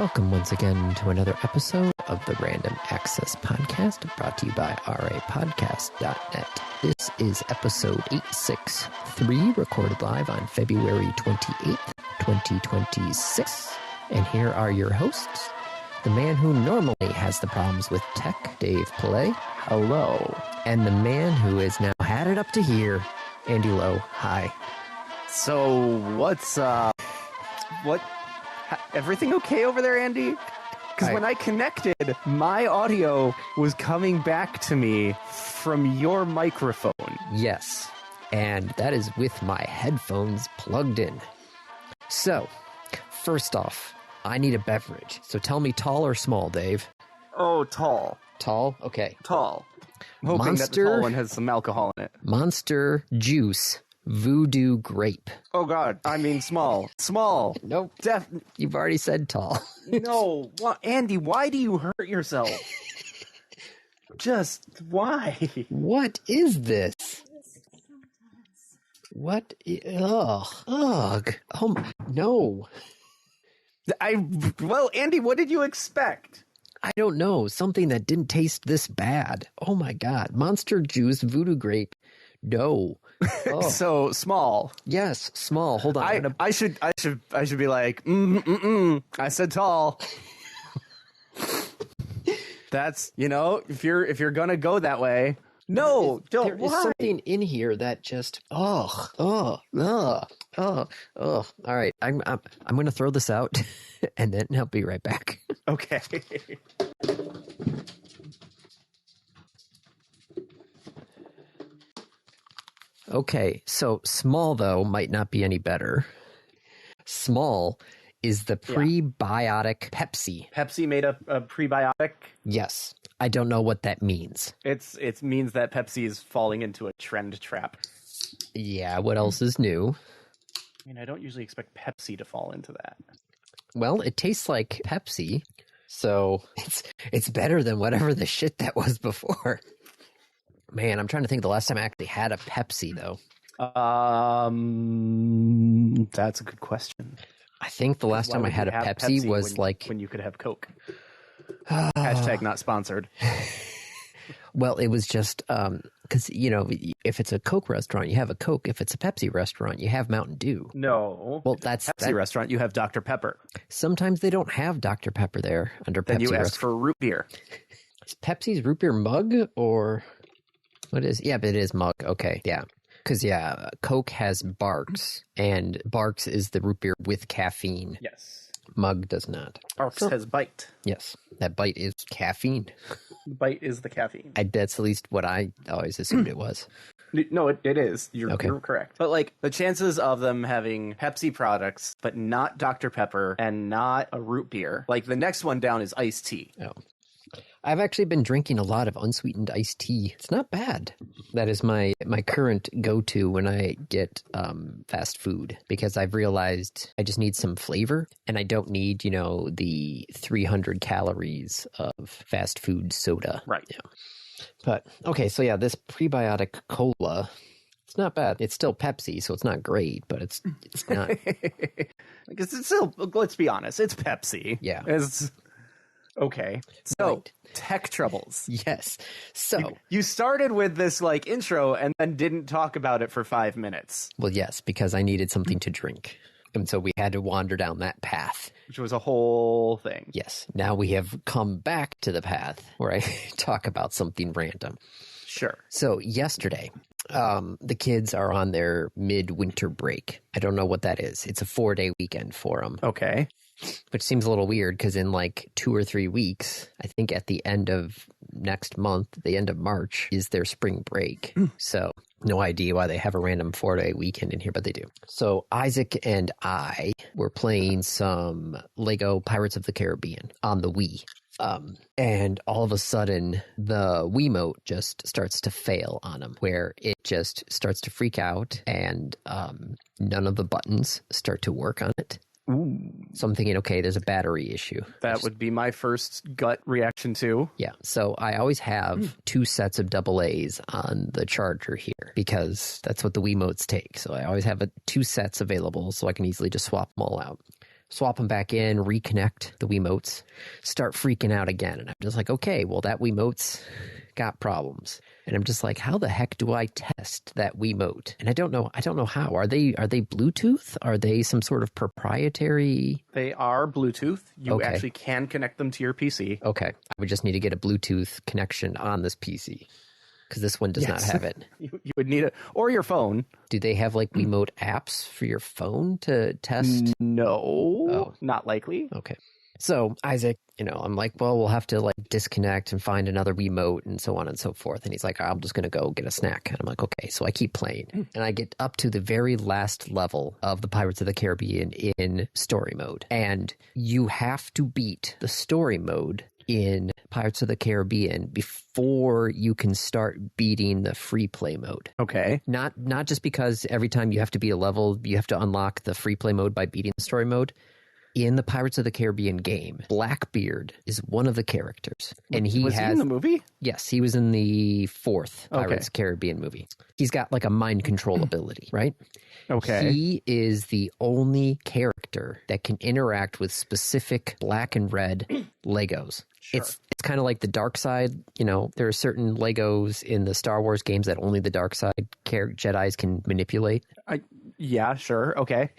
Welcome once again to another episode of the Random Access Podcast, brought to you by rapodcast.net. This is episode 863, recorded live on February 28th, 2026. And here are your hosts, the man who normally has the problems with tech, Dave Pillay. Hello. And the man who has now had it up to here, Andy Lowe. Hi. So, what's, everything okay over there, Andy? Because when I connected, my audio was coming back to me from your microphone. Yes, and that is with my headphones plugged in. So, first off, I need a beverage. So tell me tall or small, Dave? Oh, tall. Tall? Okay. Tall. I'm hoping that the tall one has some alcohol in it. Monster Juice Voodoo Grape. Oh, God. I mean small. Small. Nope. You've already said tall. No. Well, Andy, why do you hurt yourself? Just why? What is this? What? Ugh. Ugh. Oh, no. Well, Andy, what did you expect? I don't know. Something that didn't taste this bad. Oh, my God. Monster Juice Voodoo Grape. No. Oh. So small. Yes, small. Hold on. I should be like, I said tall. That's, if you're gonna go that way. No, don't. There is something in here that just All right, I'm gonna throw this out, and then I'll be right back. Okay. Okay, so small, though, might not be any better. Small is the prebiotic Pepsi. Pepsi made a prebiotic? Yes. I don't know what that means. It means that Pepsi is falling into a trend trap. Yeah, what else is new? I mean, I don't usually expect Pepsi to fall into that. Well, it tastes like Pepsi, so it's better than whatever the shit that was before. Man, I'm trying to think the last time I actually had a Pepsi, though. That's a good question. I think the last time I had a Pepsi was when you could have Coke. Hashtag not sponsored. Well, it was just because, if it's a Coke restaurant, you have a Coke. If it's a Pepsi restaurant, you have Mountain Dew. No. Well, that's Pepsi restaurant, you have Dr. Pepper. Sometimes they don't have Dr. Pepper there under Pepsi. Then you ask for root beer. Is Pepsi's root beer mug or... What is? Yeah, but it is mug. Okay, yeah. Because, Coke has Barks, and Barks is the root beer with caffeine. Yes. Mug does not. Barks has Bite. Yes, that Bite is caffeine. Bite is the caffeine. That's at least what I always assumed it was. No, it is. You're correct. But, the chances of them having Pepsi products, but not Dr. Pepper, and not a root beer, the next one down is iced tea. Oh. I've actually been drinking a lot of unsweetened iced tea. It's not bad. That is my current go-to when I get fast food, because I've realized I just need some flavor, and I don't need, the 300 calories of fast food soda. Right. Yeah. But, okay, so this prebiotic cola, it's not bad. It's still Pepsi, so it's not great, but it's not. Because it's still, let's be honest, it's Pepsi. Yeah. Okay, so right. Tech troubles. Yes. So you started with this intro and then didn't talk about it for 5 minutes. Well, yes, because I needed something to drink. And so we had to wander down that path. Which was a whole thing. Yes. Now we have come back to the path where I talk about something random. Sure. So yesterday, the kids are on their midwinter break. I don't know what that is. It's a 4-day weekend for them. Okay. Which seems a little weird because in 2 or 3 weeks, I think at the end of next month, the end of March, is their spring break. So no idea why they have a random 4-day weekend in here, but they do. So Isaac and I were playing some Lego Pirates of the Caribbean on the Wii. And all of a sudden, the Wiimote just starts to fail on him, where it just starts to freak out and none of the buttons start to work on it. Ooh. So I'm thinking, okay, there's a battery issue. That would be my first gut reaction too. Yeah. So I always have 2 sets of AA's on the charger here because that's what the Wiimotes take. So I always have 2 sets available so I can easily just swap them all out. swap them back in, reconnect the Wiimotes, start freaking out again. And I'm just like, okay, well, that Wiimote's got problems. And I'm just like, how the heck do I test that Wiimote? And I don't know how. Are they Bluetooth? Are they some sort of proprietary? They are Bluetooth. You actually can connect them to your PC. Okay. I would just need to get a Bluetooth connection on this PC, because this one does not have it. You would need it, or your phone. Do they have like Wiimote apps for your phone to test? No, not likely. Okay. So Isaac, I'm like, well, we'll have to like disconnect and find another Wiimote and so on and so forth. And he's like, I'm just going to go get a snack. And I'm like, okay. So I keep playing and I get up to the very last level of the Pirates of the Caribbean in story mode. And you have to beat the story mode in Pirates of the Caribbean before you can start beating the free play mode. Okay. Not just because every time you have to beat a level, you have to unlock the free play mode by beating the story mode. In the Pirates of the Caribbean game, Blackbeard is one of the characters. And was he in the movie? Yes, he was in the fourth Pirates of the Caribbean movie. He's got like a mind control ability, right? Okay. He is the only character that can interact with specific black and red Legos. Sure. It's kind of like the dark side. There are certain Legos in the Star Wars games that only the dark side Jedis can manipulate. Yeah, sure. Okay.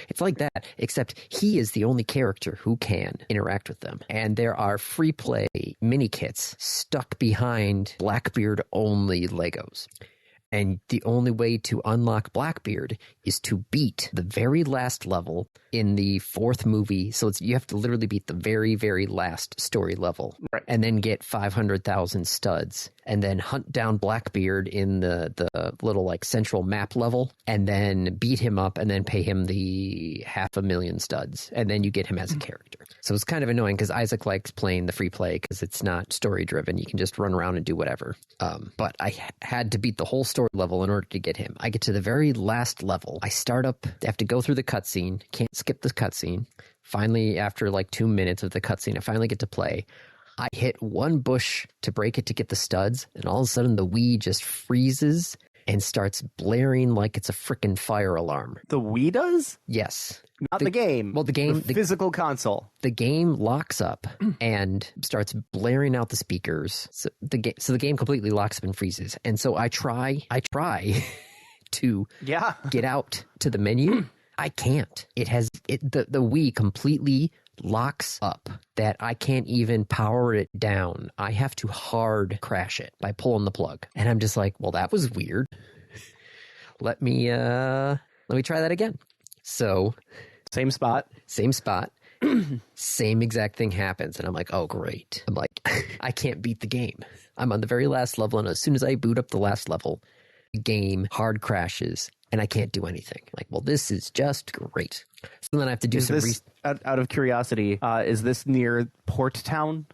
It's like that, except he is the only character who can interact with them. And there are free play mini kits stuck behind Blackbeard only Legos. And the only way to unlock Blackbeard is to beat the very last level in the fourth movie. So you have to literally beat the very, very last story level. Right. And then get 500,000 studs. And then hunt down Blackbeard in the little like central map level. And then beat him up and then pay him the 500,000 studs. And then you get him as a character. So it's kind of annoying because Isaac likes playing the free play because it's not story driven. You can just run around and do whatever. But I had to beat the whole story level in order to get him. I get to the very last level. I start up, I have to go through the cutscene. Can't skip the cutscene. Finally, after like 2 minutes of the cutscene, I finally get to play. I hit one bush to break it to get the studs, and all of a sudden the Wii just freezes and starts blaring like it's a frickin' fire alarm. The Wii does? Yes. Not the game. Well, the game... The physical console. The game locks up and starts blaring out the speakers. So the game completely locks up and freezes. And so I try to get out to the menu. I can't. The Wii completely locks up that I can't even power it down. I have to hard crash it by pulling the plug. And I'm just like, well, that was weird. Let me try that again. So same spot. Same exact thing happens. And I'm like, oh, great. I'm like, I can't beat the game. I'm on the very last level. And as soon as I boot up the last level, the game hard crashes and I can't do anything. Like, well, this is just great. So then I have to do out of curiosity, is this near Port Town?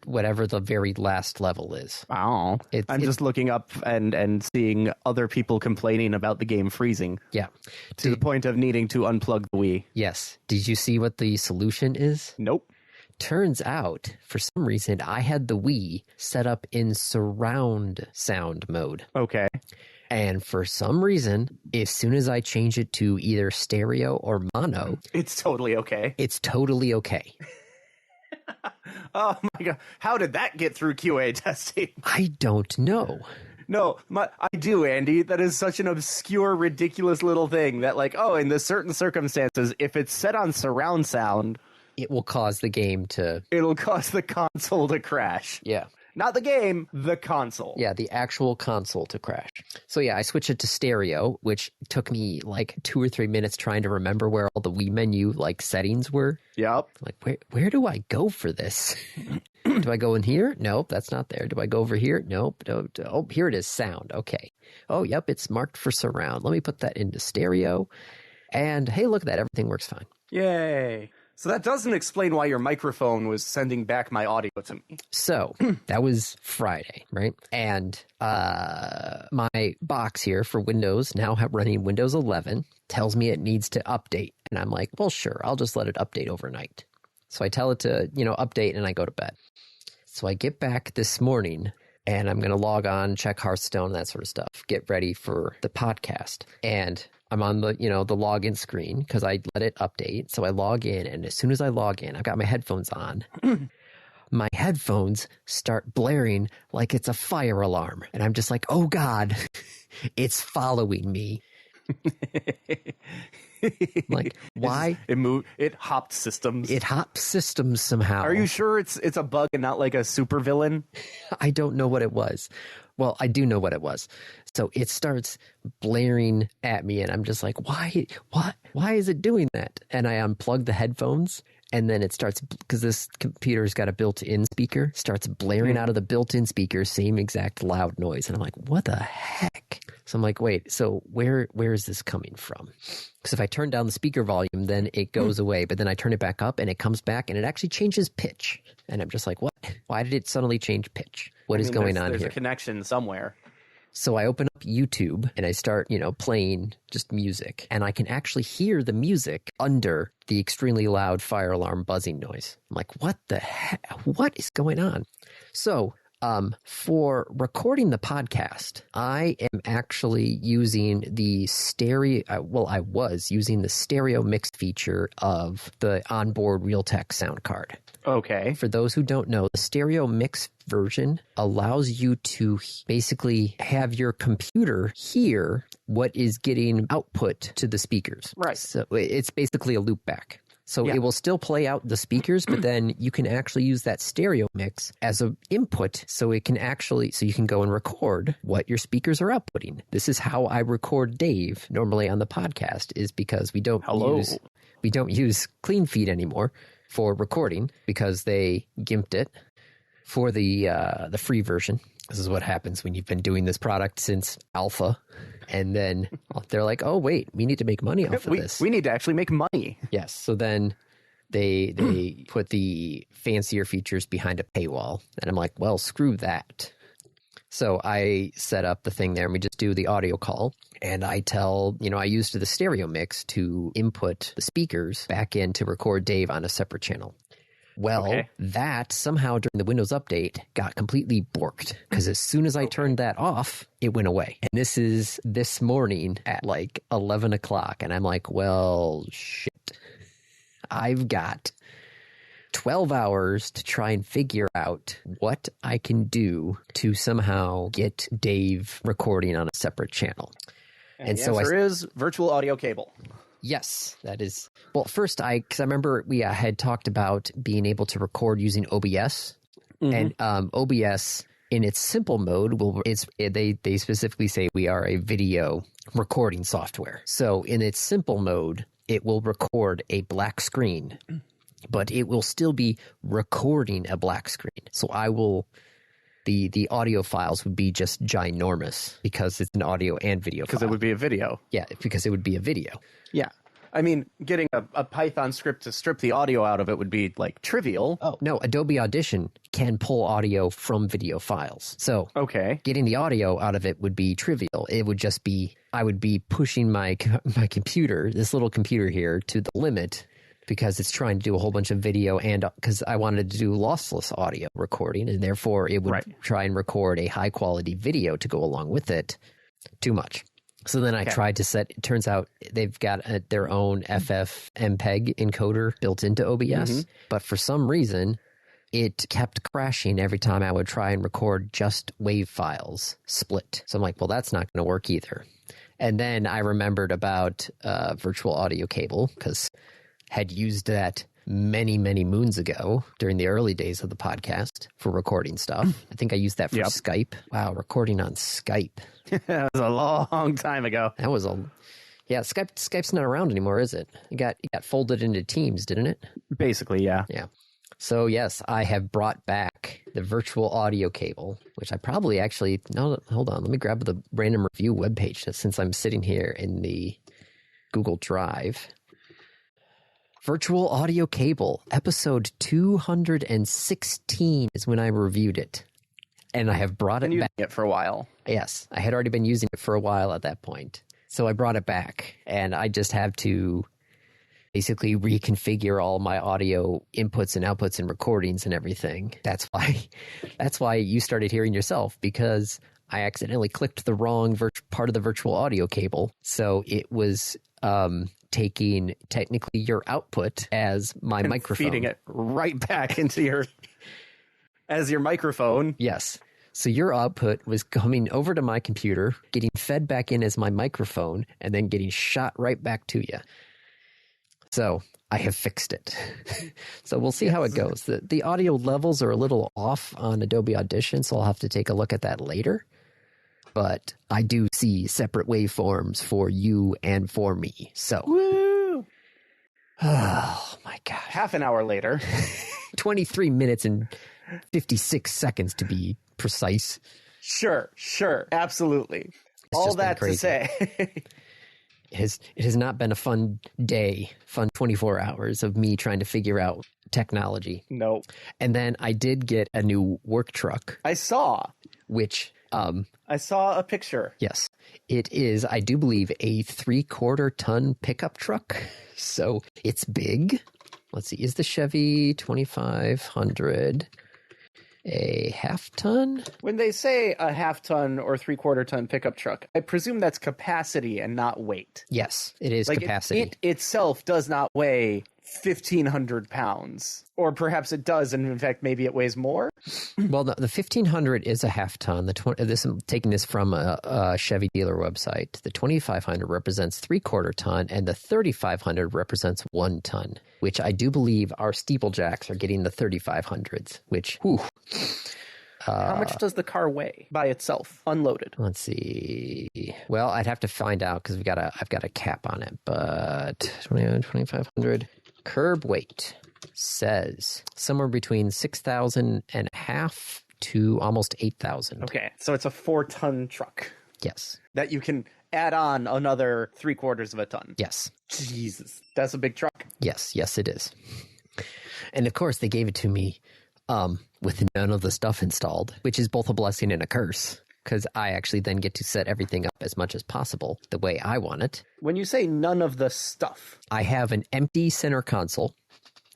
Whatever the very last level is. Wow. I'm just looking up and seeing other people complaining about the game freezing. Yeah. To the point of needing to unplug the Wii. Yes. Did you see what the solution is? Nope. Turns out, for some reason, I had the Wii set up in surround sound mode. Okay. And for some reason, as soon as I change it to either stereo or mono... It's totally okay. It's totally okay. Oh my God. How did that get through QA testing? I don't know. No, I do, Andy. That is such an obscure, ridiculous little thing that in the certain circumstances, if it's set on surround sound... It will cause the game to... It'll cause the console to crash. Yeah. Not the game, the console. Yeah, the actual console to crash. So yeah, I switched it to stereo, which took me 2 or 3 minutes trying to remember where all the Wii menu settings were. Yep. Where do I go for this? Do I go in here? Nope, that's not there. Do I go over here? Nope. Oh, here it is, sound. Okay. Oh, yep, it's marked for surround. Let me put that into stereo. And hey, look at that. Everything works fine. Yay. So that doesn't explain why your microphone was sending back my audio to me. So that was Friday, right? And my box here for Windows, now running Windows 11, tells me it needs to update. And I'm like, well, sure, I'll just let it update overnight. So I tell it to, update, and I go to bed. So I get back this morning, and I'm going to log on, check Hearthstone, that sort of stuff, get ready for the podcast. And I'm on the, the login screen because I let it update. So I log in, and as soon as I log in, I've got my headphones on. My headphones start blaring like it's a fire alarm. And I'm just like, oh God, it's following me. Like, why? It hopped systems. It hopped systems somehow. Are you sure it's a bug and not like a supervillain? I don't know what it was. Well, I do know what it was. So it starts blaring at me, and I'm just like, why is it doing that? And I unplug the headphones, and then it starts, because this computer's got a built-in speaker, starts blaring out of the built-in speaker, same exact loud noise. And I'm like, what the heck? So I'm like, wait, so where is this coming from? Because if I turn down the speaker volume, then it goes away. But then I turn it back up, and it comes back, and it actually changes pitch. And I'm just like, what? Why did it suddenly change pitch? What is going on here? There's a connection somewhere. So I open up YouTube and I start, playing just music, and I can actually hear the music under the extremely loud fire alarm buzzing noise. I'm like, what the heck? What is going on? So, for recording the podcast, I am actually using the stereo. I was using the stereo mix feature of the onboard Realtek sound card. Okay. For those who don't know, the stereo mix version allows you to basically have your computer hear what is getting output to the speakers. Right. So it's basically a loop back. So it will still play out the speakers, but then you can actually use that stereo mix as an input, so you can go and record what your speakers are outputting. This is how I record Dave normally on the podcast, is because we don't use Clean Feed anymore for recording because they gimped it for the free version. This is what happens when you've been doing this product since alpha, and then they're like, oh wait, we need to make money off of this. We need to actually make money. Yes. So then they put the fancier features behind a paywall, and I'm like, well, screw that. So I set up the thing there, and we just do the audio call, and I I used the stereo mix to input the speakers back in to record Dave on a separate channel. Well, that somehow during the Windows update got completely borked, because as soon as I turned that off, it went away. And this is this morning at like 11 o'clock, and I'm like, well, shit. I've got 12 hours to try and figure out what I can do to somehow get Dave recording on a separate channel. And the answer is virtual audio cable. Yes, that is. Well, first, because I remember we had talked about being able to record using OBS, and OBS in its simple mode they specifically say we are a video recording software. So in its simple mode, it will record a black screen, but it will still be recording a black screen. So the audio files would be just ginormous because it's an audio and video file. Because it would be a video. Yeah, because it would be a video. Yeah. I mean, getting a Python script to strip the audio out of it would be, like, trivial. Oh, no, Adobe Audition can pull audio from video files. So getting the audio out of it would be trivial. It would just be, I would be pushing my computer, this little computer here, to the limit, because it's trying to do a whole bunch of video, and because I wanted to do lossless audio recording, and therefore it would try and record a high-quality video to go along with it. Too much. So then I tried to set, it turns out they've got their own FFmpeg encoder built into OBS, but for some reason, it kept crashing every time I would try and record just WAV files split. So I'm like, well, that's not going to work either. And then I remembered about virtual audio cable, because had used that many, many moons ago during the early days of the podcast for recording stuff. I think I used that for Skype. Wow, recording on Skype. That was a long time ago. That was Skype's not around anymore, is it? It got folded into Teams, didn't it? Basically, yeah. Yeah. So yes, I have brought back the virtual audio cable, which I probably actually, no, hold on, let me grab the random review webpage since I'm sitting here in the Google Drive. Virtual audio cable, episode 216 is when I reviewed it. And I have brought it back. It for a while. Yes, I had already been using it for a while at that point. So I brought it back, and I just have to basically reconfigure all my audio inputs and outputs and recordings and everything. That's why you started hearing yourself, because I accidentally clicked the wrong part of the virtual audio cable. So it was taking technically your output as my microphone. Feeding it right back into as your microphone. Yes. So your output was coming over to my computer, getting fed back in as my microphone, and then getting shot right back to you. So I have fixed it. So we'll see how it goes. The audio levels are a little off on Adobe Audition, so I'll have to take a look at that later. But I do see separate waveforms for you and for me. So, woo! Oh my God. Half an hour later. 23 minutes and 56 seconds to be precise. Sure. Absolutely. All that to say. It has not been a fun day, fun 24 hours of me trying to figure out technology. Nope. And then I did get a new work truck. I saw. Which... I saw a picture. Yes. It is, I do believe, a 3/4 ton pickup truck. So it's big. Let's see. Is the Chevy 2500 a half ton? When they say a half ton or 3/4 ton pickup truck, I presume that's capacity and not weight. Yes, it is capacity. It itself does not weigh 1,500 pounds. Or perhaps it does, and in fact, maybe it weighs more. Well, the 1,500 is a half ton. I'm taking this from a Chevy dealer website. The 2,500 represents 3/4 ton, and the 3,500 represents 1 ton, which I do believe our steeplejacks are getting the 3,500s, which, whew. How much does the car weigh by itself, unloaded? Let's see. Well, I'd have to find out because I've got a cap on it, but 2,500 curb weight says somewhere between 6,000 and a half to almost 8,000. Okay, so it's a 4-ton truck. Yes. That you can add on another 3/4 of a ton. Yes. Jesus, that's a big truck. Yes, it is. And of course, they gave it to me with none of the stuff installed, which is both a blessing and a curse, because I actually then get to set everything up as much as possible the way I want it. When you say none of the stuff, I have an empty center console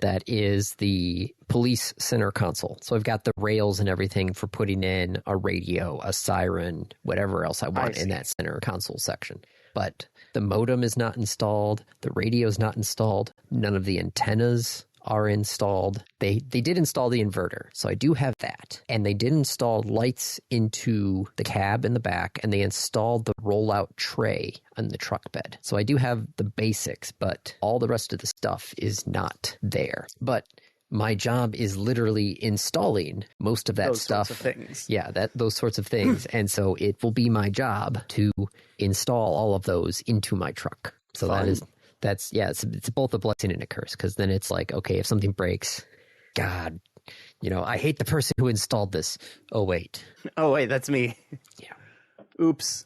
that is the police center console. So I've got the rails and everything for putting in a radio, a siren, whatever else I want in that center console section. But the modem is not installed. The radio is not installed. None of the antennas are installed. They did install the inverter, so I do have that. And they did install lights into the cab in the back, and they installed the rollout tray on the truck bed. So I do have the basics, but all the rest of the stuff is not there. But my job is literally installing most of that those stuff. Sorts of things. Yeah, those sorts of things. And so it will be my job to install all of those into my truck. So Fun. It's both a blessing and a curse, because then it's like, okay, if something breaks, God, I hate the person who installed this. Oh, wait, that's me. Yeah. Oops.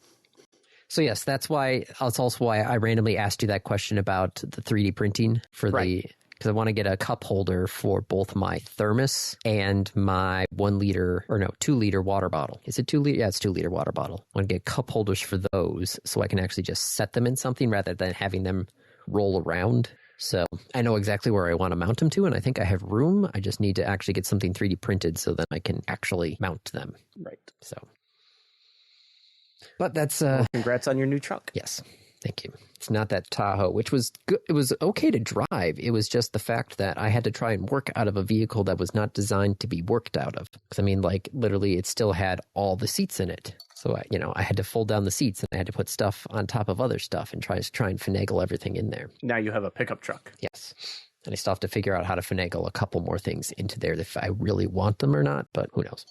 So yes, that's also why I randomly asked you that question about the 3D printing for because I want to get a cup holder for both my thermos and my 2-liter water bottle. Is it 2 liter? Yeah, it's 2-liter water bottle. I want to get cup holders for those so I can actually just set them in something rather than having them roll around. So I know exactly where I want to mount them to, and I think I have room. I just need to actually get something 3D printed so that I can actually mount them. Right. So, but that's congrats on your new truck. Yes. Thank you. It's not that Tahoe, which was good. It was okay to drive. It was just the fact that I had to try and work out of a vehicle that was not designed to be worked out of. Because literally it still had all the seats in it. So, I had to fold down the seats and I had to put stuff on top of other stuff and try and finagle everything in there. Now you have a pickup truck. Yes. And I still have to figure out how to finagle a couple more things into there if I really want them or not, but who knows?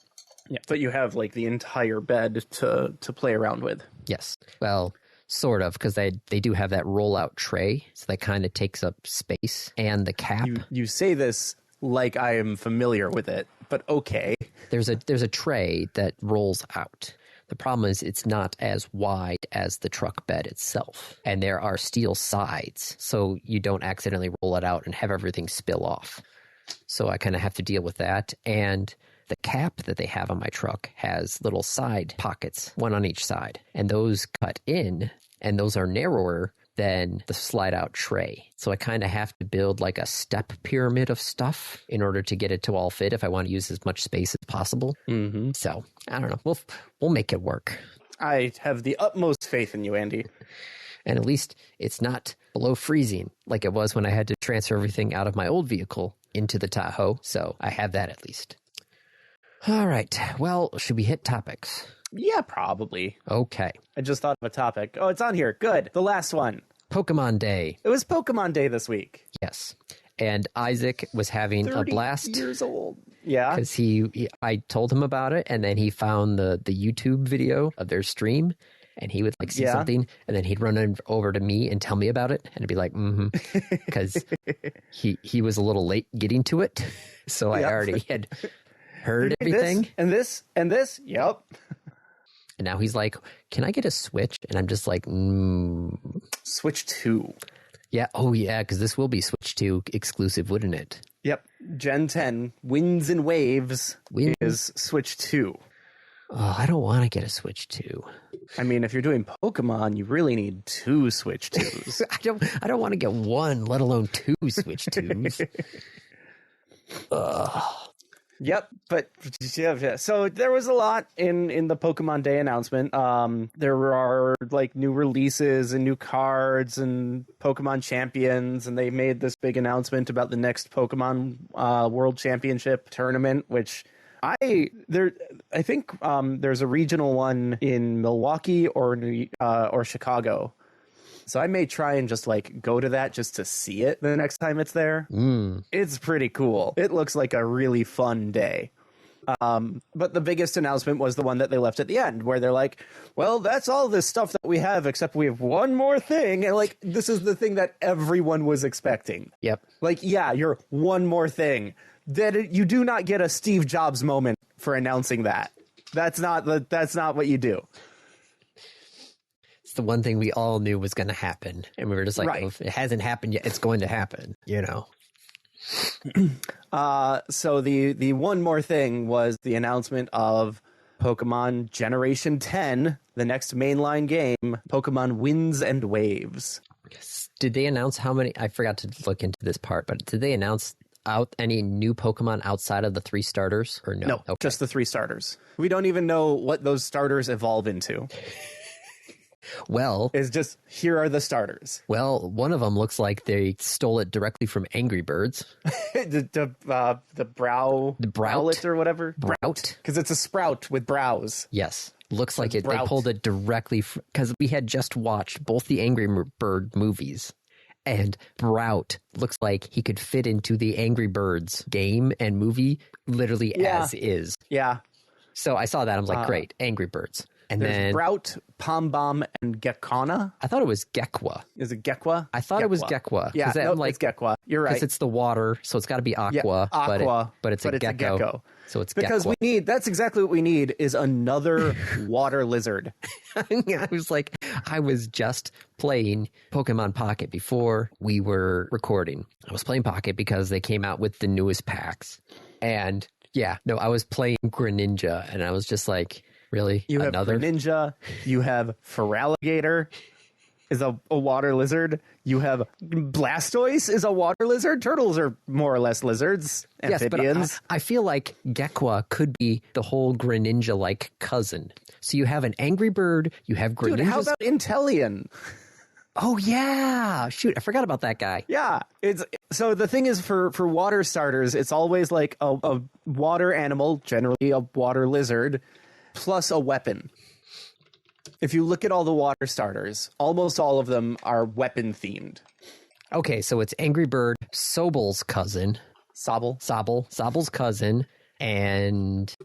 Yeah, but you have the entire bed to play around with. Yes. Well, sort of, because they do have that rollout tray, so that kind of takes up space. And the cap. You say this like I am familiar with it, but okay. There's a tray that rolls out. The problem is it's not as wide as the truck bed itself. And there are steel sides, so you don't accidentally roll it out and have everything spill off. So I kind of have to deal with that. And the cap that they have on my truck has little side pockets, one on each side. And those cut in, and those are narrower than the slide out tray. So I kind of have to build like a step pyramid of stuff in order to get it to all fit if I want to use as much space as possible. Mm-hmm. So I don't know. We'll make it work. I have the utmost faith in you, Andy. And at least it's not below freezing like it was when I had to transfer everything out of my old vehicle into the Tahoe. So I have that at least. All right. Well, should we hit topics? Yeah, probably. Okay. I just thought of a topic. Oh, it's on here. Good. The last one. Pokemon Day. It was Pokemon Day this week. Yes. And Isaac was having a blast. 30 years old. Yeah. Because I told him about it, and then he found the YouTube video of their stream, and he would like see something, and then he'd run over to me and tell me about it, and I'd be like, because he was a little late getting to it, so I already had heard everything. This, and this. Yep. And now he's like, can I get a Switch? And I'm just like, Switch 2. Yeah. Oh, yeah, because this will be Switch 2 exclusive, wouldn't it? Yep. Gen 10, Winds and Waves is Switch 2. Oh, I don't want to get a Switch 2. I mean, if you're doing Pokemon, you really need 2 Switch 2s. I don't want to get one, let alone 2 Switch 2s. Ugh. Yep, but yeah. So there was a lot in the Pokemon Day announcement. There are like new releases and new cards and Pokemon champions, and they made this big announcement about the next Pokemon World Championship tournament, which I think there's a regional one in Milwaukee or Chicago. So I may try and just like go to that just to see it the next time it's there. It's pretty cool. It looks like a really fun day. But the biggest announcement was the one that they left at the end, where they're like, well, that's all this stuff that we have, except we have one more thing. And like, this is the thing that everyone was expecting. Yep. Like, yeah, you're one more thing. That you do not get a Steve Jobs moment for announcing that. That's not what you do. The one thing we all knew was going to happen, and we were just like, right. Oh, if it hasn't happened yet, it's going to happen, you know. So the one more thing was the announcement of Pokemon Generation 10, the next mainline game, Pokemon Winds and Waves. Did they announce how many? I forgot to look into this part, but did they announce out any new Pokemon outside of the 3 starters, or no? No, okay. Just the 3 starters. We don't even know what those starters evolve into. Well, it's just, here are the starters. Well, one of them looks like they stole it directly from Angry Birds. the Browlet or whatever. Brout, because it's a sprout with brows. Yes, looks like it. They pulled it directly because we had just watched both the Angry Bird movies, and Brout looks like he could fit into the Angry Birds game and movie literally as is. Yeah. So I saw that. I was like, great, Angry Birds. And there's then Brout, Pom-Bomb, and Gekana. I thought it was Gekwa. Is it Gekwa? I thought it was Gekwa. Yeah, it's Gekwa. You're right. Because it's the water, so it's got to be Aqua. Yeah, Aqua, but it's a gecko. So it's because Gekwa. That's exactly what we need is another water lizard. I was just playing Pokemon Pocket before we were recording. I was playing Pocket because they came out with the newest packs. And I was playing Greninja, and I was just like, really? You another? have Greninja, you have Feraligatr is a water lizard, you have Blastoise is a water lizard. Turtles are more or less lizards, amphibians. Yes, but I feel like Gekwa could be the whole Greninja-like cousin. So you have an Angry Bird, you have Greninja. Dude, how about Inteleon? Oh, yeah. Shoot, I forgot about that guy. Yeah. So the thing is, for water starters, it's always like a water animal, generally a water lizard, plus a weapon. If you look at all the water starters, almost all of them are weapon themed. Okay, so it's Angry Bird, Sobal's cousin. Sobal's cousin, and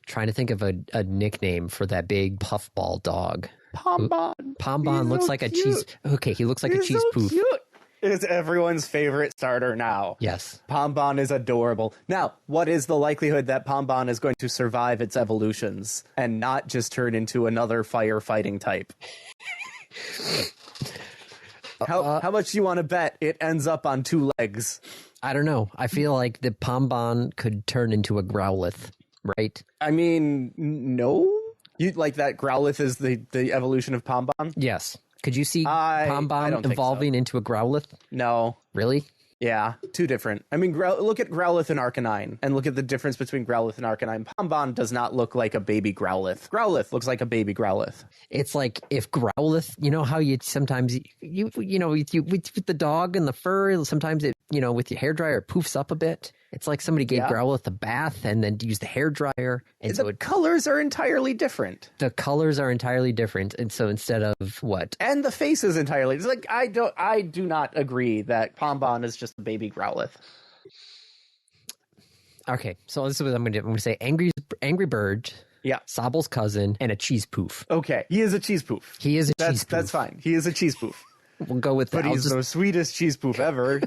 trying to think of a nickname for that big puffball dog. Pombon looks like cute. A cheese. Okay, he looks like a cheese poof. Cute. It's everyone's favorite starter now. Yes. Pombon is adorable. Now, what is the likelihood that Pombon is going to survive its evolutions and not just turn into another firefighting type? How much do you want to bet it ends up on 2 legs? I don't know. I feel like the Pombon could turn into a Growlithe, right? I mean, no. You like that Growlithe is the evolution of Pombon? Yes. Could you see I Pombom don't think evolving into a Growlithe? No. Really? Yeah, too different. I mean, look at Growlithe and Arcanine, and look at the difference between Growlithe and Arcanine. Pombon does not look like a baby Growlithe. Growlithe looks like a baby Growlithe. It's like if Growlithe, you know how you sometimes, you know, with the dog and the fur, sometimes it, you know, with your hairdryer, it poofs up a bit. It's like somebody gave Growlithe a bath and then used the hairdryer. And the colors are entirely different. The colors are entirely different. And so instead of what? And the face is entirely, it's like, I do not agree that Pombon is just a baby Growlithe. Okay, so this is what I'm going to do. I'm going to say Angry Bird. Yeah. Sobble's cousin and a cheese poof. Okay. He is a cheese poof. He is a cheese poof. That's fine. He is a cheese poof. We'll go with that. But he's the sweetest cheese poof ever.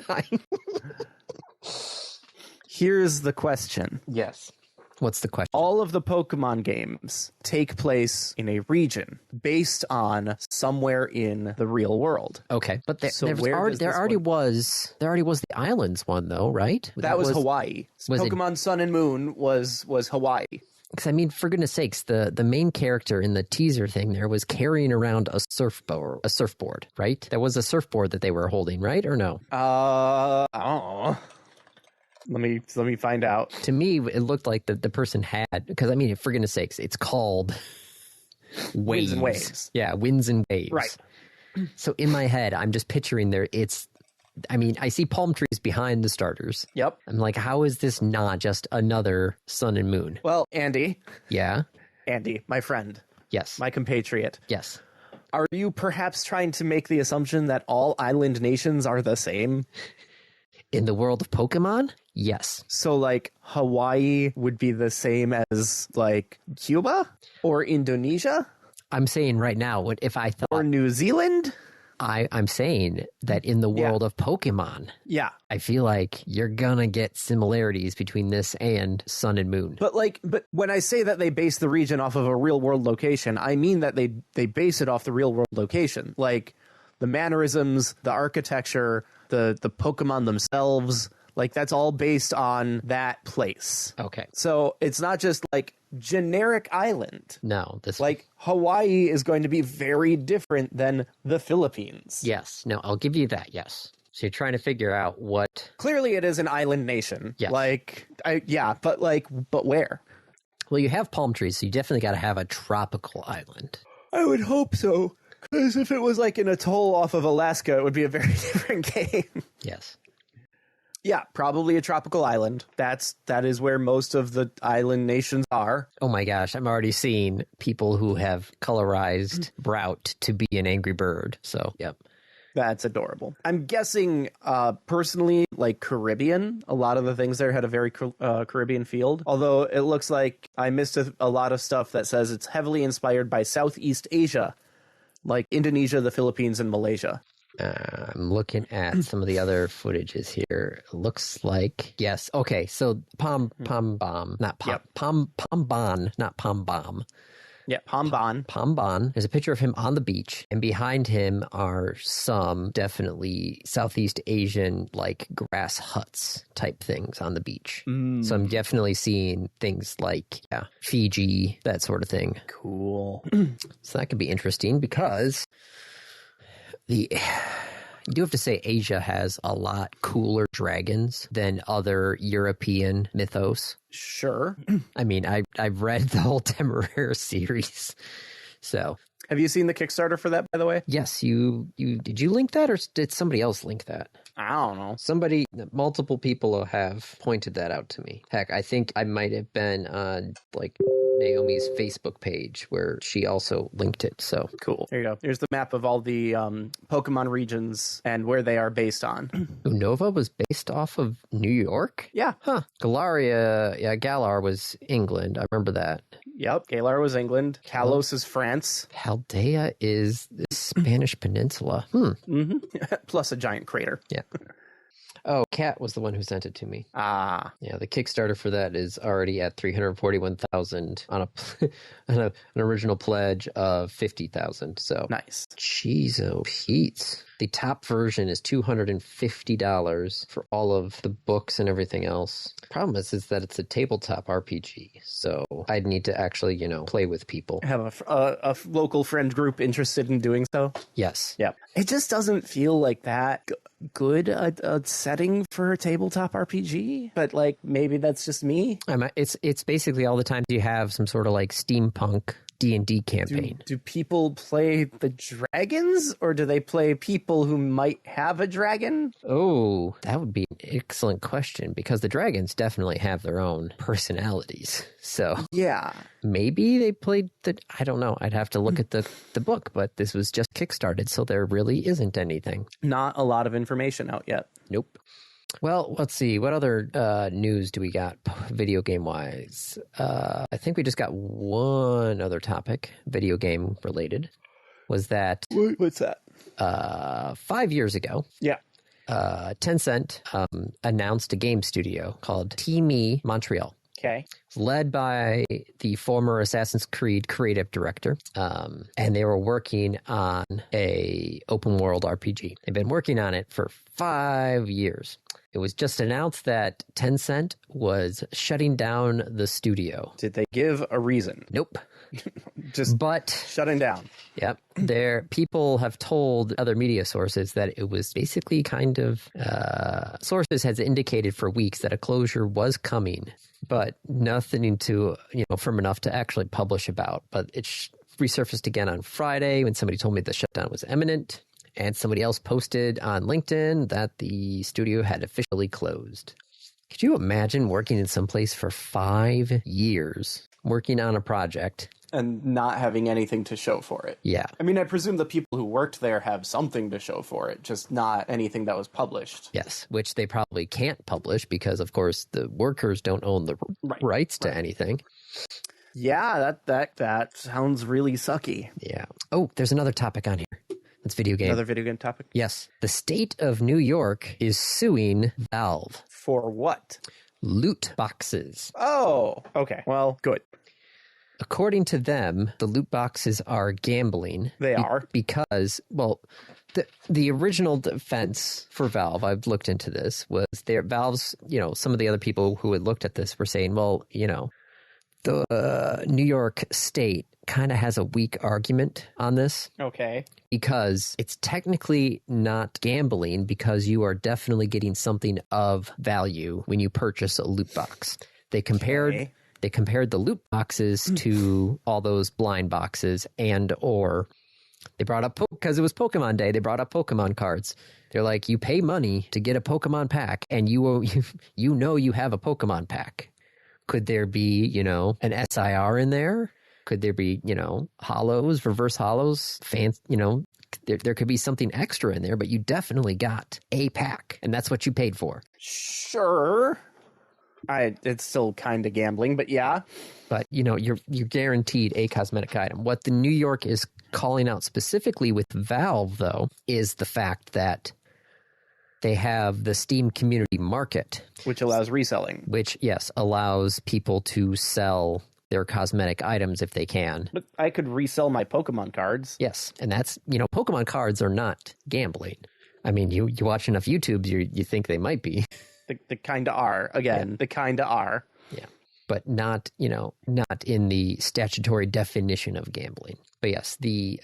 Here's the question. Yes. What's the question? All of the Pokemon games take place in a region based on somewhere in the real world. Okay, but there already was the islands one though, right? That was Hawaii. Pokemon Sun and Moon was Hawaii. Because I mean, for goodness sakes, the main character in the teaser thing there was carrying around a surfboard, right? There was a surfboard that they were holding, right, or no? I don't know. Let me find out. To me, it looked like the person had, because I mean, for goodness sakes, it's called Waves. Winds and Waves. Yeah, Winds and Waves. Right. So in my head, I'm just picturing I see palm trees behind the starters. Yep. I'm like, how is this not just another Sun and Moon? Well, Andy. Yeah? Andy, my friend. Yes. My compatriot. Yes. Are you perhaps trying to make the assumption that all island nations are the same? In the world of Pokemon? Yes. So, like, Hawaii would be the same as, like, Cuba? Or Indonesia? I'm saying right now, if I thought... Or New Zealand? I'm saying that in the world of Pokemon, I feel like you're gonna get similarities between this and Sun and Moon. But when I say that they base the region off of a real world location, I mean that they base it off the real world location. Like the mannerisms, the architecture, the Pokemon themselves, like that's all based on that place. Okay. So it's not just like generic island. No, like Hawaii is going to be very different than the Philippines. Yes. No, I'll give you that. Yes. So you're trying to figure out what. Clearly, it is an island nation. Yes. But where? Well, you have palm trees, so you definitely got to have a tropical island. I would hope so, because if it was like an atoll off of Alaska, it would be a very different game. Yes. Yeah, probably a tropical island. That is where most of the island nations are. Oh my gosh, I'm already seeing people who have colorized Brout to be an Angry Bird. So, yep. That's adorable. I'm guessing, personally, like Caribbean. A lot of the things there had a very Caribbean feel. Although it looks like I missed a lot of stuff that says it's heavily inspired by Southeast Asia, like Indonesia, the Philippines, and Malaysia. I'm looking at some of the other footages here. It looks like, yes. Okay, so Pombon, not Pombom. Yeah, Pombon. Pombon. There's a picture of him on the beach, and behind him are some definitely Southeast Asian, like grass huts type things on the beach. So I'm definitely seeing things like Fiji, that sort of thing. Cool. So that could be interesting because you do have to say Asia has a lot cooler dragons than other European mythos. Sure. I mean, I've read the whole Temeraire series, so. Have you seen the Kickstarter for that, by the way? Yes, did you link that, or did somebody else link that? I don't know. Multiple people have pointed that out to me. Heck, I think I might have been on, like, Naomi's Facebook page where she also linked it. So cool. There you go. Here's the map of all the Pokemon regions and where they are based on. Unova was based off of New York? Yeah. Huh. Galar was England. I remember that. Yep. Galar was England. Kalos is France. Chaldea is the Spanish Peninsula. Plus a giant crater. Yeah. Oh, Kat was the one who sent it to me. Ah. Yeah, the Kickstarter for that is already at $341,000 on an original pledge of $50,000. So nice. Jeez, oh Pete. The top version is $250 for all of the books and everything else. The problem is that it's a tabletop RPG, so I'd need to actually, play with people. Have a local friend group interested in doing so. Yes. Yeah. It just doesn't feel like that good a setting for a tabletop RPG, but like maybe that's just me. It's basically all the times you have some sort of like steampunk D&D campaign. Do people play the dragons, or do they play people who might have a dragon? Oh, that would be an excellent question, because the dragons definitely have their own personalities. So yeah, maybe they played I don't know. I'd have to look at the book, but this was just kickstarted, so there really isn't anything. Not a lot of information out yet. Nope. Well, let's see. What other news do we got video game-wise? I think we just got one other topic, video game related, was that... What's that? 5 years ago, yeah, Tencent announced a game studio called Team Montreal. Okay. Led by the former Assassin's Creed creative director, and they were working on a open world RPG. They've been working on it for 5 years. It was just announced that Tencent was shutting down the studio. Did they give a reason? Nope. But shutting down. Yep. People have told other media sources that it was basically kind of sources has indicated for weeks that a closure was coming, but nothing to firm enough to actually publish about. But it resurfaced again on Friday when somebody told me the shutdown was imminent, and somebody else posted on LinkedIn that the studio had officially closed. Could you imagine working in some place for 5 years, working on a project, and not having anything to show for it? Yeah. I mean, I presume the people who worked there have something to show for it, just not anything that was published. Yes, which they probably can't publish because, of course, the workers don't own the rights to anything. Yeah, that sounds really sucky. Yeah. Oh, there's another topic on here. It's video game. Another video game topic? Yes. The state of New York is suing Valve. For what? Loot boxes. Oh, okay. Well, good. According to them, the loot boxes are gambling. They are. Because, well, the original defense for Valve, I've looked into this, was Valve's, some of the other people who had looked at this were saying, well, the New York state kind of has a weak argument on this. Okay. Because it's technically not gambling, because you are definitely getting something of value when you purchase a loot box. They compared the loot boxes to all those blind boxes, or they brought up, because it was Pokemon Day, they brought up Pokemon cards. They're like, you pay money to get a Pokemon pack, and you have a Pokemon pack. Could there be, an SIR in there? Could there be, hollows, reverse hollows, there could be something extra in there, but you definitely got a pack, and that's what you paid for. Sure. It's still kind of gambling, but yeah. But, you're guaranteed a cosmetic item. What the New York is calling out specifically with Valve, though, is the fact that they have the Steam Community Market. Which allows reselling. Which, yes, allows people to sell their cosmetic items if they can. But I could resell my Pokemon cards. Yes, and that's, Pokemon cards are not gambling. I mean, you watch enough YouTubes, you think they might be. They kind of are. Again, yeah. They kind of are. Yeah, but not, not in the statutory definition of gambling. But yes, the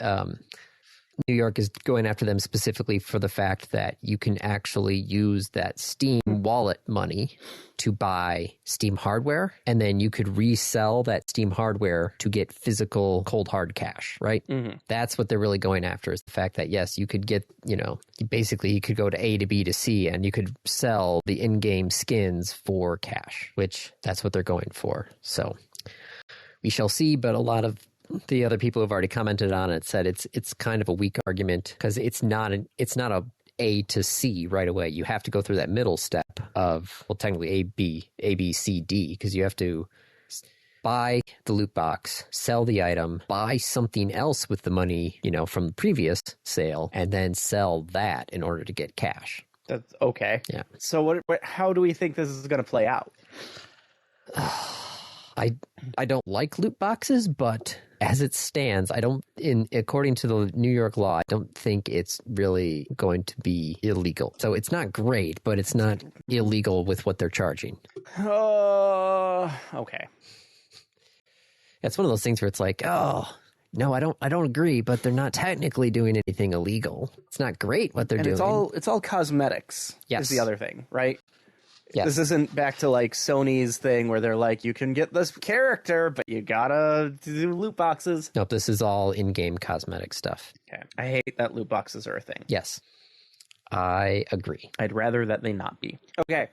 New York is going after them specifically for the fact that you can actually use that Steam wallet money to buy Steam hardware, and then you could resell that Steam hardware to get physical cold hard cash, right? Mm-hmm. That's what they're really going after, is the fact that, yes, you could get, basically you could go to A to B to C, and you could sell the in-game skins for cash, which that's what they're going for. So we shall see, but a lot of the other people who've already commented on it said it's kind of a weak argument, because it's not a to C right away. You have to go through that middle step of, well, technically A, B, C, D, because you have to buy the loot box, sell the item, buy something else with the money, from the previous sale, and then sell that in order to get cash. That's okay. Yeah. So how do we think this is going to play out? I don't like loot boxes, but as it stands, according to the New York law, I don't think it's really going to be illegal. So it's not great, but it's not illegal with what they're charging. Okay. It's one of those things where it's like, oh, no, I don't agree, but they're not technically doing anything illegal. It's not great what they're doing. It's all cosmetics. Yes. Is the other thing, right? Yes. This isn't back to like Sony's thing where they're like, you can get this character, but you gotta do loot boxes. Nope, this is all in-game cosmetic stuff. Okay. I hate that loot boxes are a thing. Yes. I agree. I'd rather that they not be. Okay.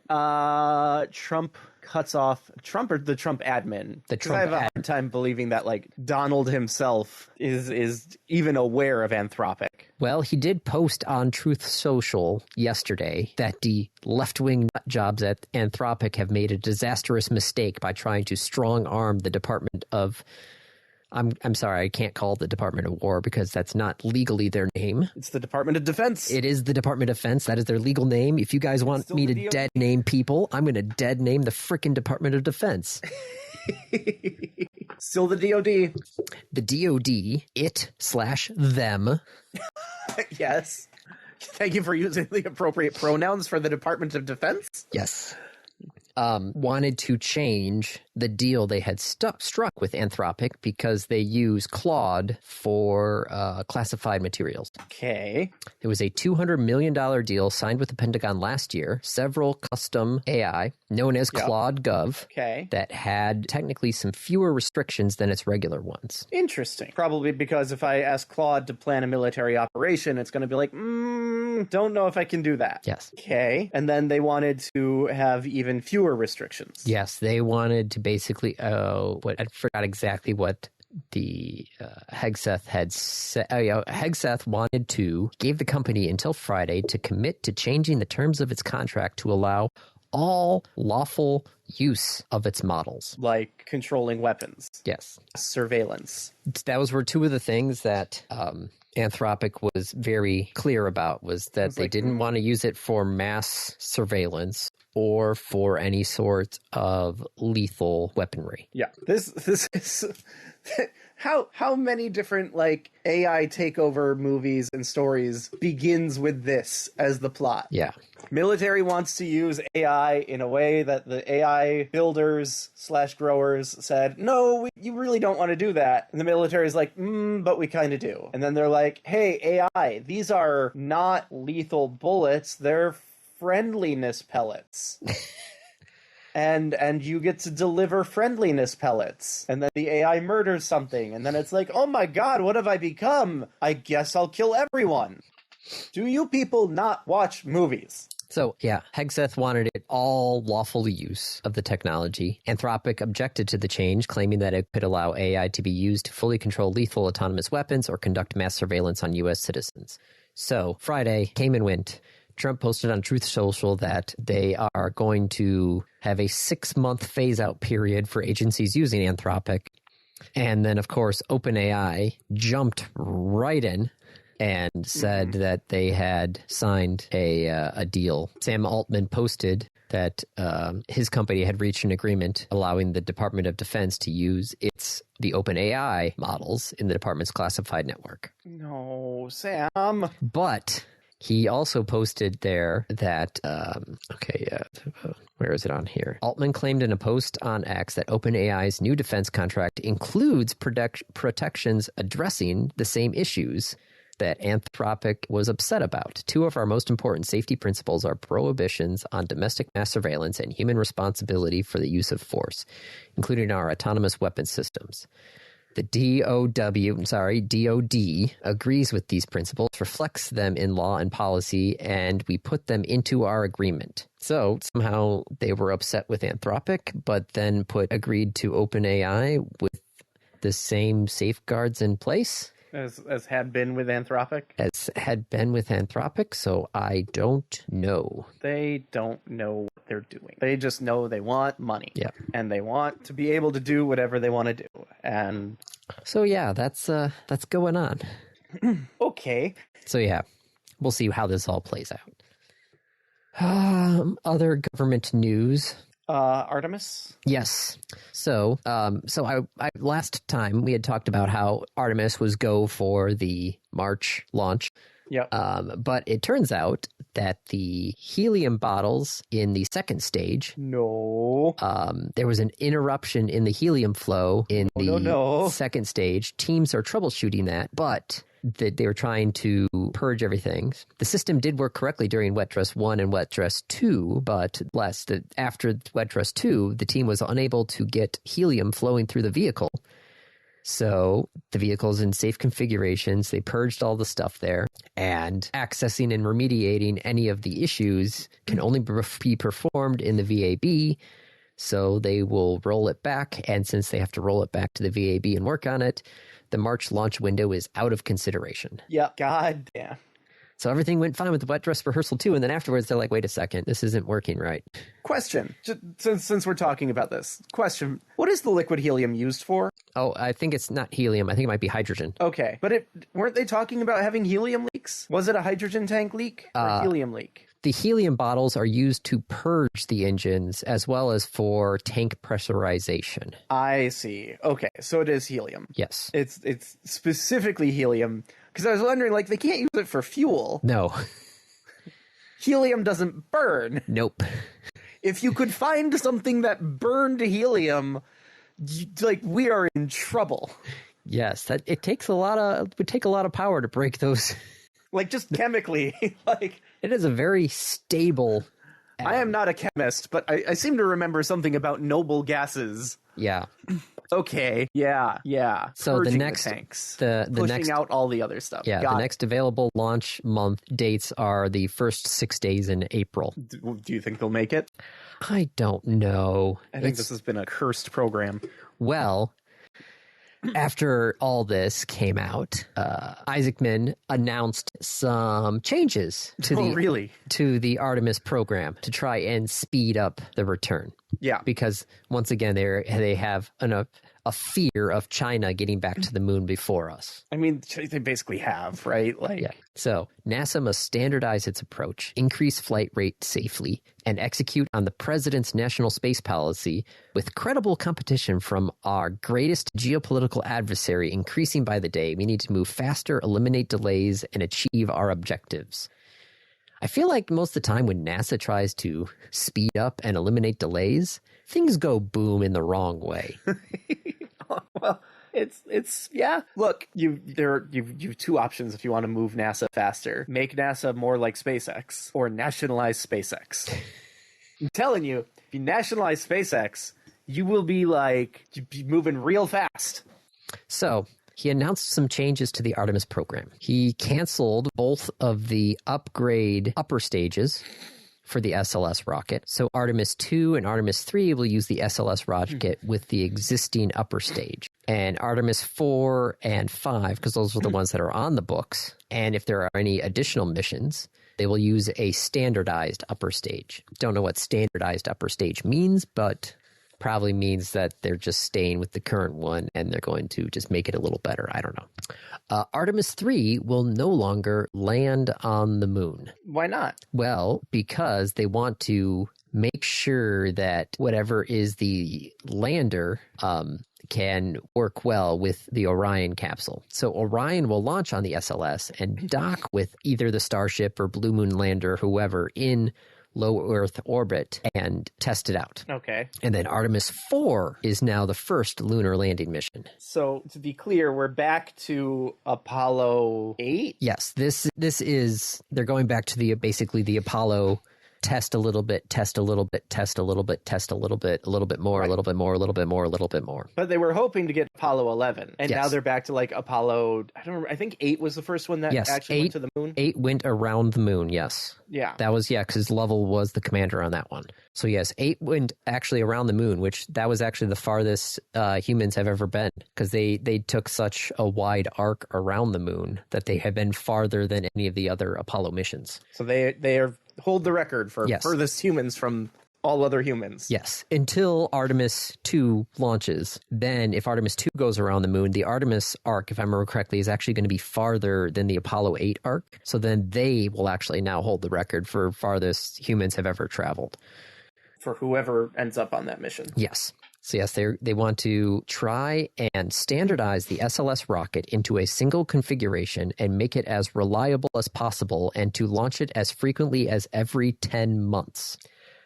Trump cuts off Trump or the Trump admin. I have a hard time believing that like Donald himself is even aware of Anthropic. Well, he did post on Truth Social yesterday that the left-wing nut jobs at Anthropic have made a disastrous mistake by trying to strong-arm the Department of... I'm sorry, I can't call it the Department of War because that's not legally their name. It's the Department of Defense. It is the Department of Defense. That is their legal name. If you guys want me to dead name people, I'm going to dead name the frickin' Department of Defense. Still the DOD. The DOD, it/them. Yes. Thank you for using the appropriate pronouns for the Department of Defense. Yes. Wanted to change the deal they had struck with Anthropic because they use Claude for classified materials. Okay. It was a $200 million deal signed with the Pentagon last year. Several custom AI, known as Claude Gov, that had technically some fewer restrictions than its regular ones. Interesting. Probably because if I ask Claude to plan a military operation, it's going to be like, don't know if I can do that. Yes. Okay. And then they wanted to have even fewer restrictions. Yes, they wanted to basically, I forgot exactly what the Hegseth had said. Hegseth gave the company until Friday to commit to changing the terms of its contract to allow all lawful use of its models. Like controlling weapons. Yes. Surveillance. Those were two of the things that Anthropic was very clear about, was that they didn't want to use it for mass surveillance or for any sort of lethal weaponry. Yeah. This is how many different like AI takeover movies and stories begins with this as the plot. Yeah. Military wants to use AI in a way that the AI builders / growers said, no, you really don't want to do that. And the military's like, but we kind of do. And then they're like, hey, AI, these are not lethal bullets. They're friendliness pellets. and you get to deliver friendliness pellets. And then the AI murders something. And then it's like, oh my God, what have I become? I guess I'll kill everyone. Do you people not watch movies? So, yeah, Hegseth wanted it all lawful use of the technology. Anthropic objected to the change, claiming that it could allow AI to be used to fully control lethal autonomous weapons or conduct mass surveillance on U.S. citizens. So, Friday came and went. Trump posted on Truth Social that they are going to have a 6-month phase-out period for agencies using Anthropic. And then, of course, OpenAI jumped right in and said that they had signed a deal. Sam Altman posted that his company had reached an agreement allowing the Department of Defense to use the OpenAI models in the department's classified network. No, Sam. But he also posted there that, where is it on here? Altman claimed in a post on X that OpenAI's new defense contract includes protections addressing the same issues that Anthropic was upset about. Two of our most important safety principles are prohibitions on domestic mass surveillance and human responsibility for the use of force, including our autonomous weapons systems. The DOD agrees with these principles, reflects them in law and policy, and we put them into our agreement. So somehow they were upset with Anthropic, but then agreed to OpenAI with the same safeguards in place. As had been with Anthropic? As had been with Anthropic, so I don't know. They don't know what they're doing. They just know they want money. Yeah. And they want to be able to do whatever they want to do. And so yeah, that's going on. Okay. So yeah, we'll see how this all plays out. Other government news. Artemis? Yes. So, I last time we had talked about how Artemis was go for the March launch. Yep. But it turns out that the helium bottles in the second stage, No. there was an interruption in the helium flow in the second stage. Teams are troubleshooting that, but they were trying to purge everything. The system did work correctly during wet dress 1 and wet dress 2, but after wet dress 2, the team was unable to get helium flowing through the vehicle. So the vehicle's in safe configurations. They purged all the stuff there, and accessing and remediating any of the issues can only be performed in the VAB. So they will roll it back, and since they have to roll it back to the VAB and work on it, the March launch window is out of consideration. Yep. God damn. So everything went fine with the wet dress rehearsal too, and then afterwards they're like, wait a second, this isn't working right. Question, since we're talking about this. Question, what is the liquid helium used for? Oh, I think it's not helium. I think it might be hydrogen. Okay, but weren't they talking about having helium leaks? Was it a hydrogen tank leak or a helium leak? The helium bottles are used to purge the engines as well as for tank pressurization. I see. Okay, so it is helium. Yes. It's specifically helium, because I was wondering, like, they can't use it for fuel. No. Helium doesn't burn. Nope. If you could find something that burned helium, we are in trouble. Yes, it would take a lot of power to break those. Like, just chemically, like... It is a very stable... I am not a chemist, but I seem to remember something about noble gases. Yeah. Okay, yeah. So Purging the next... tanks. The pushing next, out all the other stuff. Yeah, the next available launch month dates are the first 6 days in April. Do you think they'll make it? I don't know. I think this has been a cursed program. Well... After all this came out, Isaacman announced some changes to the Artemis program to try and speed up the return. Yeah, because once again they have a fear of China getting back to the moon before us. I mean, they basically have, right? Like, yeah. So NASA must standardize its approach, increase flight rate safely, and execute on the president's national space policy with credible competition from our greatest geopolitical adversary increasing by the day. We need to move faster, eliminate delays, and achieve our objectives. I feel like most of the time when NASA tries to speed up and eliminate delays, things go boom in the wrong way. Well, it's yeah. Look, you've two options if you want to move NASA faster: make NASA more like SpaceX, or nationalize SpaceX. I'm telling you, if you nationalize SpaceX, you will be moving real fast. So he announced some changes to the Artemis program. He canceled both of the upper stages for the SLS rocket. So Artemis 2 and Artemis 3 will use the SLS rocket with the existing upper stage. And Artemis 4 and 5, because those are the ones that are on the books. And if there are any additional missions, they will use a standardized upper stage. Don't know what standardized upper stage means, but probably means that they're just staying with the current one and they're going to just make it a little better. I don't know. Artemis 3 will no longer land on the moon. Why not? Well, because they want to make sure that whatever is the lander can work well with the Orion capsule. So Orion will launch on the SLS and dock with either the Starship or Blue Moon lander, whoever, in low Earth orbit and test it out. Okay. And then Artemis 4 is now the first lunar landing mission. So to be clear, we're back to Apollo 8? Yes, this is, they're going back to basically the Apollo test a little bit, test a little bit, test a little bit, test a little bit more, a little bit more, a little bit more, a little bit more. But they were hoping to get Apollo 11, and yes. Now they're back to Apollo, I don't remember, I think 8 was the first one that actually went to the moon? 8 went around the moon, yes. Yeah. That was, because Lovell was the commander on that one. So yes, 8 went actually around the moon, which that was actually the farthest humans have ever been, because they took such a wide arc around the moon that they have been farther than any of the other Apollo missions. So they hold the record for furthest humans from all other humans. Yes, until Artemis 2 launches. Then if Artemis 2 goes around the moon, the Artemis arc, if I remember correctly, is actually going to be farther than the Apollo 8 arc. So then they will actually now hold the record for farthest humans have ever traveled. for whoever ends up on that mission. Yes. So yes, they want to try and standardize the SLS rocket into a single configuration and make it as reliable as possible, and to launch it as frequently as every 10 months.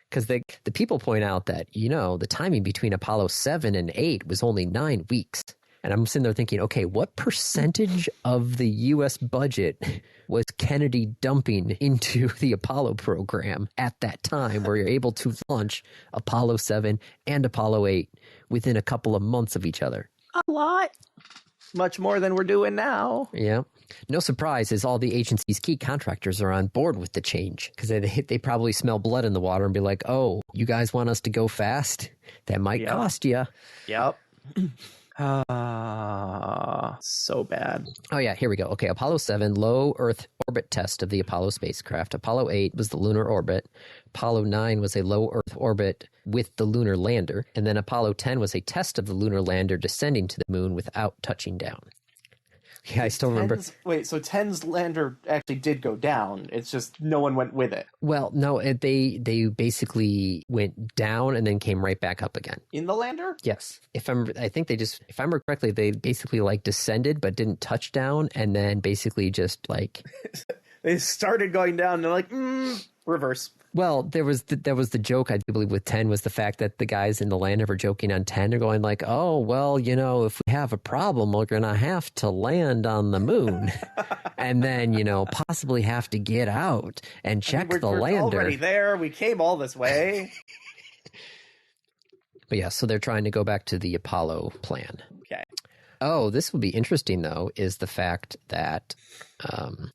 Because the people point out that, the timing between Apollo 7 and 8 was only 9 weeks. And I'm sitting there thinking, okay, what percentage of the U.S. budget was Kennedy dumping into the Apollo program at that time, where you're able to launch Apollo 7 and Apollo 8 within a couple of months of each other? A lot. Much more than we're doing now. Yeah. No surprise, as all the agency's key contractors are on board with the change, because they probably smell blood in the water and be like, oh, you guys want us to go fast? That might cost you. Yep. So bad. Oh, yeah, here we go. Okay, Apollo 7, low Earth orbit test of the Apollo spacecraft. Apollo 8 was the lunar orbit. Apollo 9 was a low Earth orbit with the lunar lander. And then Apollo 10 was a test of the lunar lander descending to the moon without touching down. Yeah, I still remember. Wait, so 10's lander actually did go down. It's just no one went with it. Well, no, they basically went down and then came right back up again. In the lander? Yes. If I remember correctly, they basically descended but didn't touch down, and then basically just they started going down and they're like, reverse. Well, there was the joke, I do believe, with 10 was the fact that the guys in the lander were joking on 10. They're going like, oh, well, if we have a problem, we're going to have to land on the moon and then, possibly have to get out and check the lander. We're already there. We came all this way. But yeah, so they're trying to go back to the Apollo plan. Okay. Oh, this will be interesting, though, is the fact that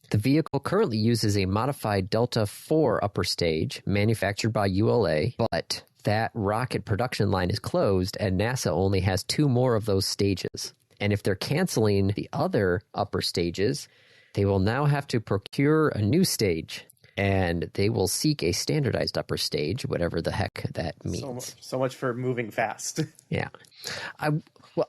the vehicle currently uses a modified Delta IV upper stage manufactured by ULA, but that rocket production line is closed and NASA only has 2 more of those stages. And if they're canceling the other upper stages, they will now have to procure a new stage. And they will seek a standardized upper stage, whatever the heck that means. So much for moving fast. Yeah.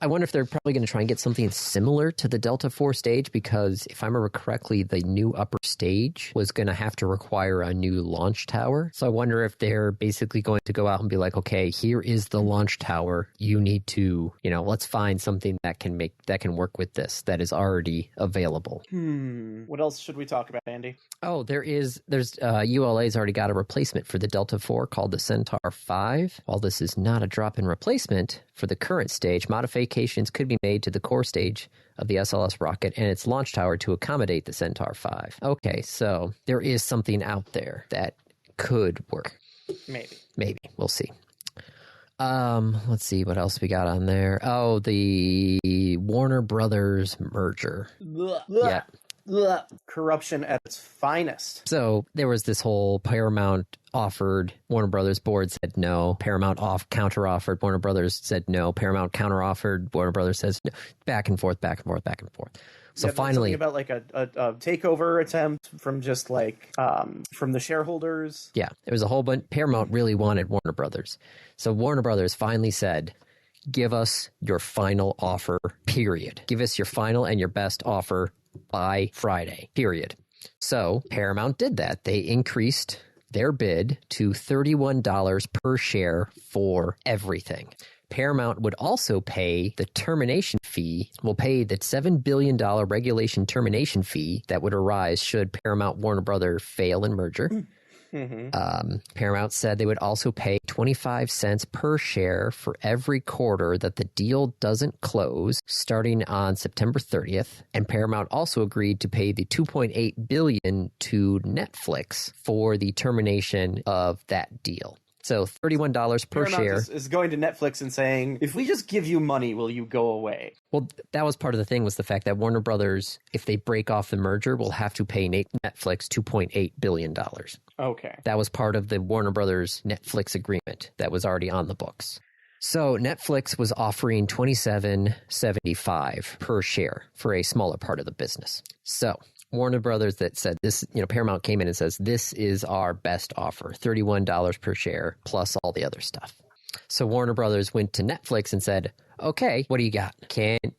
I wonder if they're probably going to try and get something similar to the Delta IV stage, because if I remember correctly, the new upper stage was going to have to require a new launch tower. So I wonder if they're basically going to go out and be like, okay, here is the launch tower. You need to, let's find something that can work with this that is already available. What else should we talk about, Andy? Oh, there's ULA's already got a replacement for the Delta IV called the Centaur 5. While this is not a drop-in replacement for the current stage, modifications could be made to the core stage of the SLS rocket and its launch tower to accommodate the Centaur 5. Okay, so there is something out there that could work. Maybe. We'll see. Let's see what else we got on there. Oh, the Warner Brothers merger. Yeah. Corruption at its finest. So there was this whole Paramount offered, Warner Brothers board said no. Paramount counter-offered, Warner Brothers said no. Paramount counter-offered, Warner Brothers says no. Back and forth. So finally, about a takeover attempt from just from the shareholders. Yeah, there was a whole bunch. Paramount really wanted Warner Brothers, so Warner Brothers finally said, "Give us your final offer. Period. Give us your final and your best offer by Friday. Period." So Paramount did that. They increased their bid to $31 per share for everything. Paramount would also pay the termination fee, will pay the $7 billion regulation termination fee that would arise should Paramount Warner Brothers fail in merger. Mm-hmm. Paramount said they would also pay 25 cents per share for every quarter that the deal doesn't close starting on September 30th. And Paramount also agreed to pay the $2.8 billion to Netflix for the termination of that deal. So $31 per share. Is going to Netflix and saying, if we just give you money, will you go away? Well, that was part of the thing, was the fact that Warner Brothers, if they break off the merger, will have to pay Netflix $2.8 billion. Okay. That was part of the Warner Brothers Netflix agreement that was already on the books. So Netflix was offering $27.75 per share for a smaller part of the business. So Warner Brothers that said this, Paramount came in and says, this is our best offer, $31 per share plus all the other stuff. So Warner Brothers went to Netflix and said, okay, what do you got?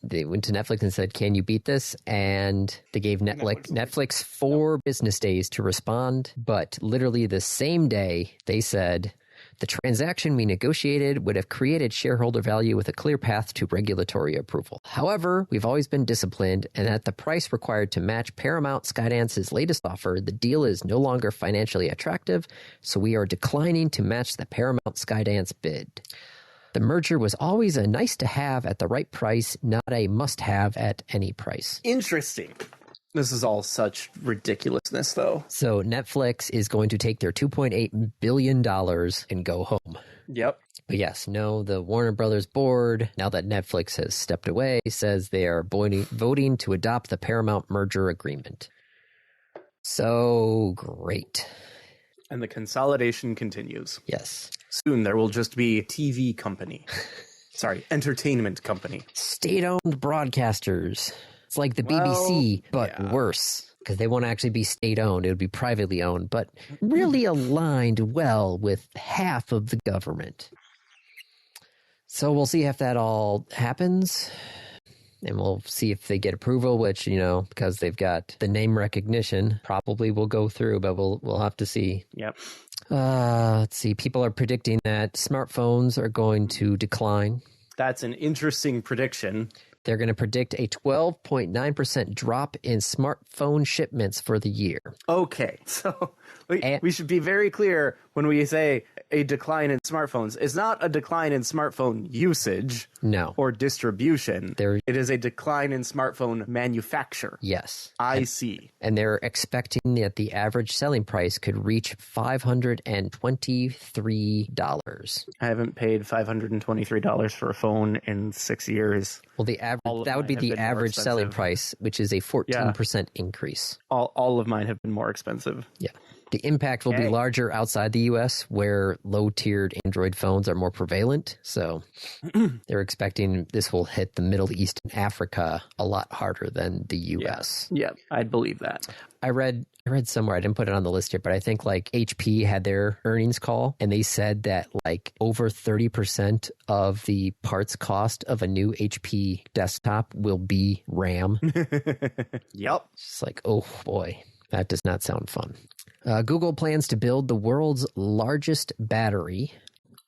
They went to Netflix and said, can you beat this? And they gave Netflix 4 business days to respond. But literally the same day, they said, The transaction we negotiated would have created shareholder value with a clear path to regulatory approval. However, we've always been disciplined, and at the price required to match Paramount Skydance's latest offer, the deal is no longer financially attractive, so we are declining to match the Paramount Skydance bid. The merger was always a nice to have at the right price, not a must have at any price. Interesting. This is all such ridiculousness, though. So Netflix is going to take their $2.8 billion and go home. Yep. But yes, no, the Warner Brothers board, now that Netflix has stepped away, says they are voting to adopt the Paramount merger agreement. So great. And the consolidation continues. Yes. Soon there will just be a TV company. Sorry, entertainment company. State-owned broadcasters. It's like the BBC, but worse. Because they won't actually be state-owned. It would be privately owned, but really aligned well with half of the government. So we'll see if that all happens. And we'll see if they get approval, which, because they've got the name recognition, probably will go through, but we'll have to see. Yep. Let's see. People are predicting that smartphones are going to decline. That's an interesting prediction. They're going to predict a 12.9% drop in smartphone shipments for the year. Okay, so we should be very clear when we say a decline in smartphones. It's not a decline in smartphone usage or distribution. It is a decline in smartphone manufacture. Yes. I see. And they're expecting that the average selling price could reach $523. I haven't paid $523 for a phone in 6 years. Well, that would be the average selling price, which is a 14% increase. All of mine have been more expensive. Yeah. The impact will be larger outside the U.S., where low-tiered Android phones are more prevalent. So they're expecting this will hit the Middle East and Africa a lot harder than the U.S. Yeah, I'd believe that. I read somewhere, I didn't put it on the list here, but I think HP had their earnings call, and they said that over 30% of the parts cost of a new HP desktop will be RAM. Yep. It's oh boy, that does not sound fun. Google plans to build the world's largest battery,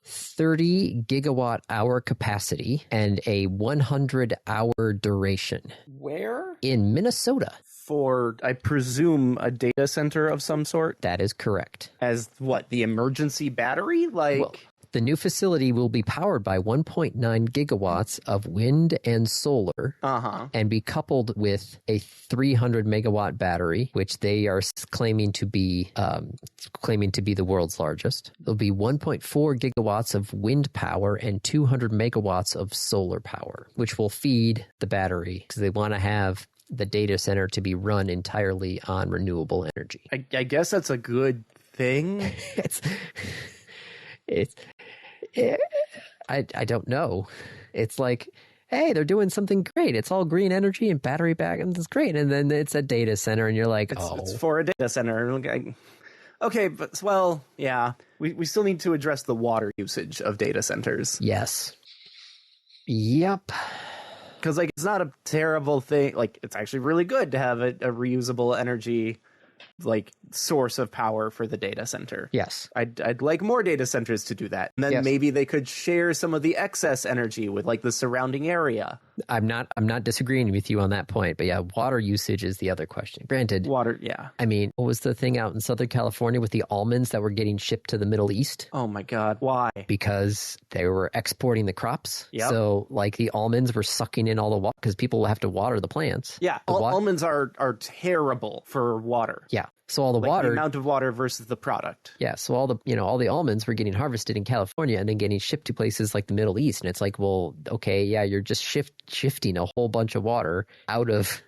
30 gigawatt hour capacity, and a 100-hour duration. Where? In Minnesota. For, I presume, a data center of some sort? That is correct. As what, the emergency battery? Well, the new facility will be powered by 1.9 gigawatts of wind and solar and be coupled with a 300 megawatt battery, which they are claiming to be the world's largest. There'll be 1.4 gigawatts of wind power and 200 megawatts of solar power, which will feed the battery because they want to have the data center to be run entirely on renewable energy. I guess that's a good thing. I don't know. It's hey, they're doing something great. It's all green energy and battery backup. It's great. And then it's a data center and you're it's for a data center. Okay, but yeah, we still need to address the water usage of data centers. Yes. Yep. Because it's not a terrible thing. It's actually really good to have a reusable energy source of power for the data center. Yes. I'd like more data centers to do that. And then maybe they could share some of the excess energy with the surrounding area. I'm not disagreeing with you on that point, but yeah, water usage is the other question. Granted, water, yeah. I mean, what was the thing out in Southern California with the almonds that were getting shipped to the Middle East? Oh my God, why? Because they were exporting the crops. Yep. So the almonds were sucking in all the water because people have to water the plants. Yeah, almonds are terrible for water. Yeah. So all the water, the amount of water versus the product. Yeah. So all the almonds were getting harvested in California and then getting shipped to places like the Middle East. And it's well, okay, yeah, you're just shifting a whole bunch of water out of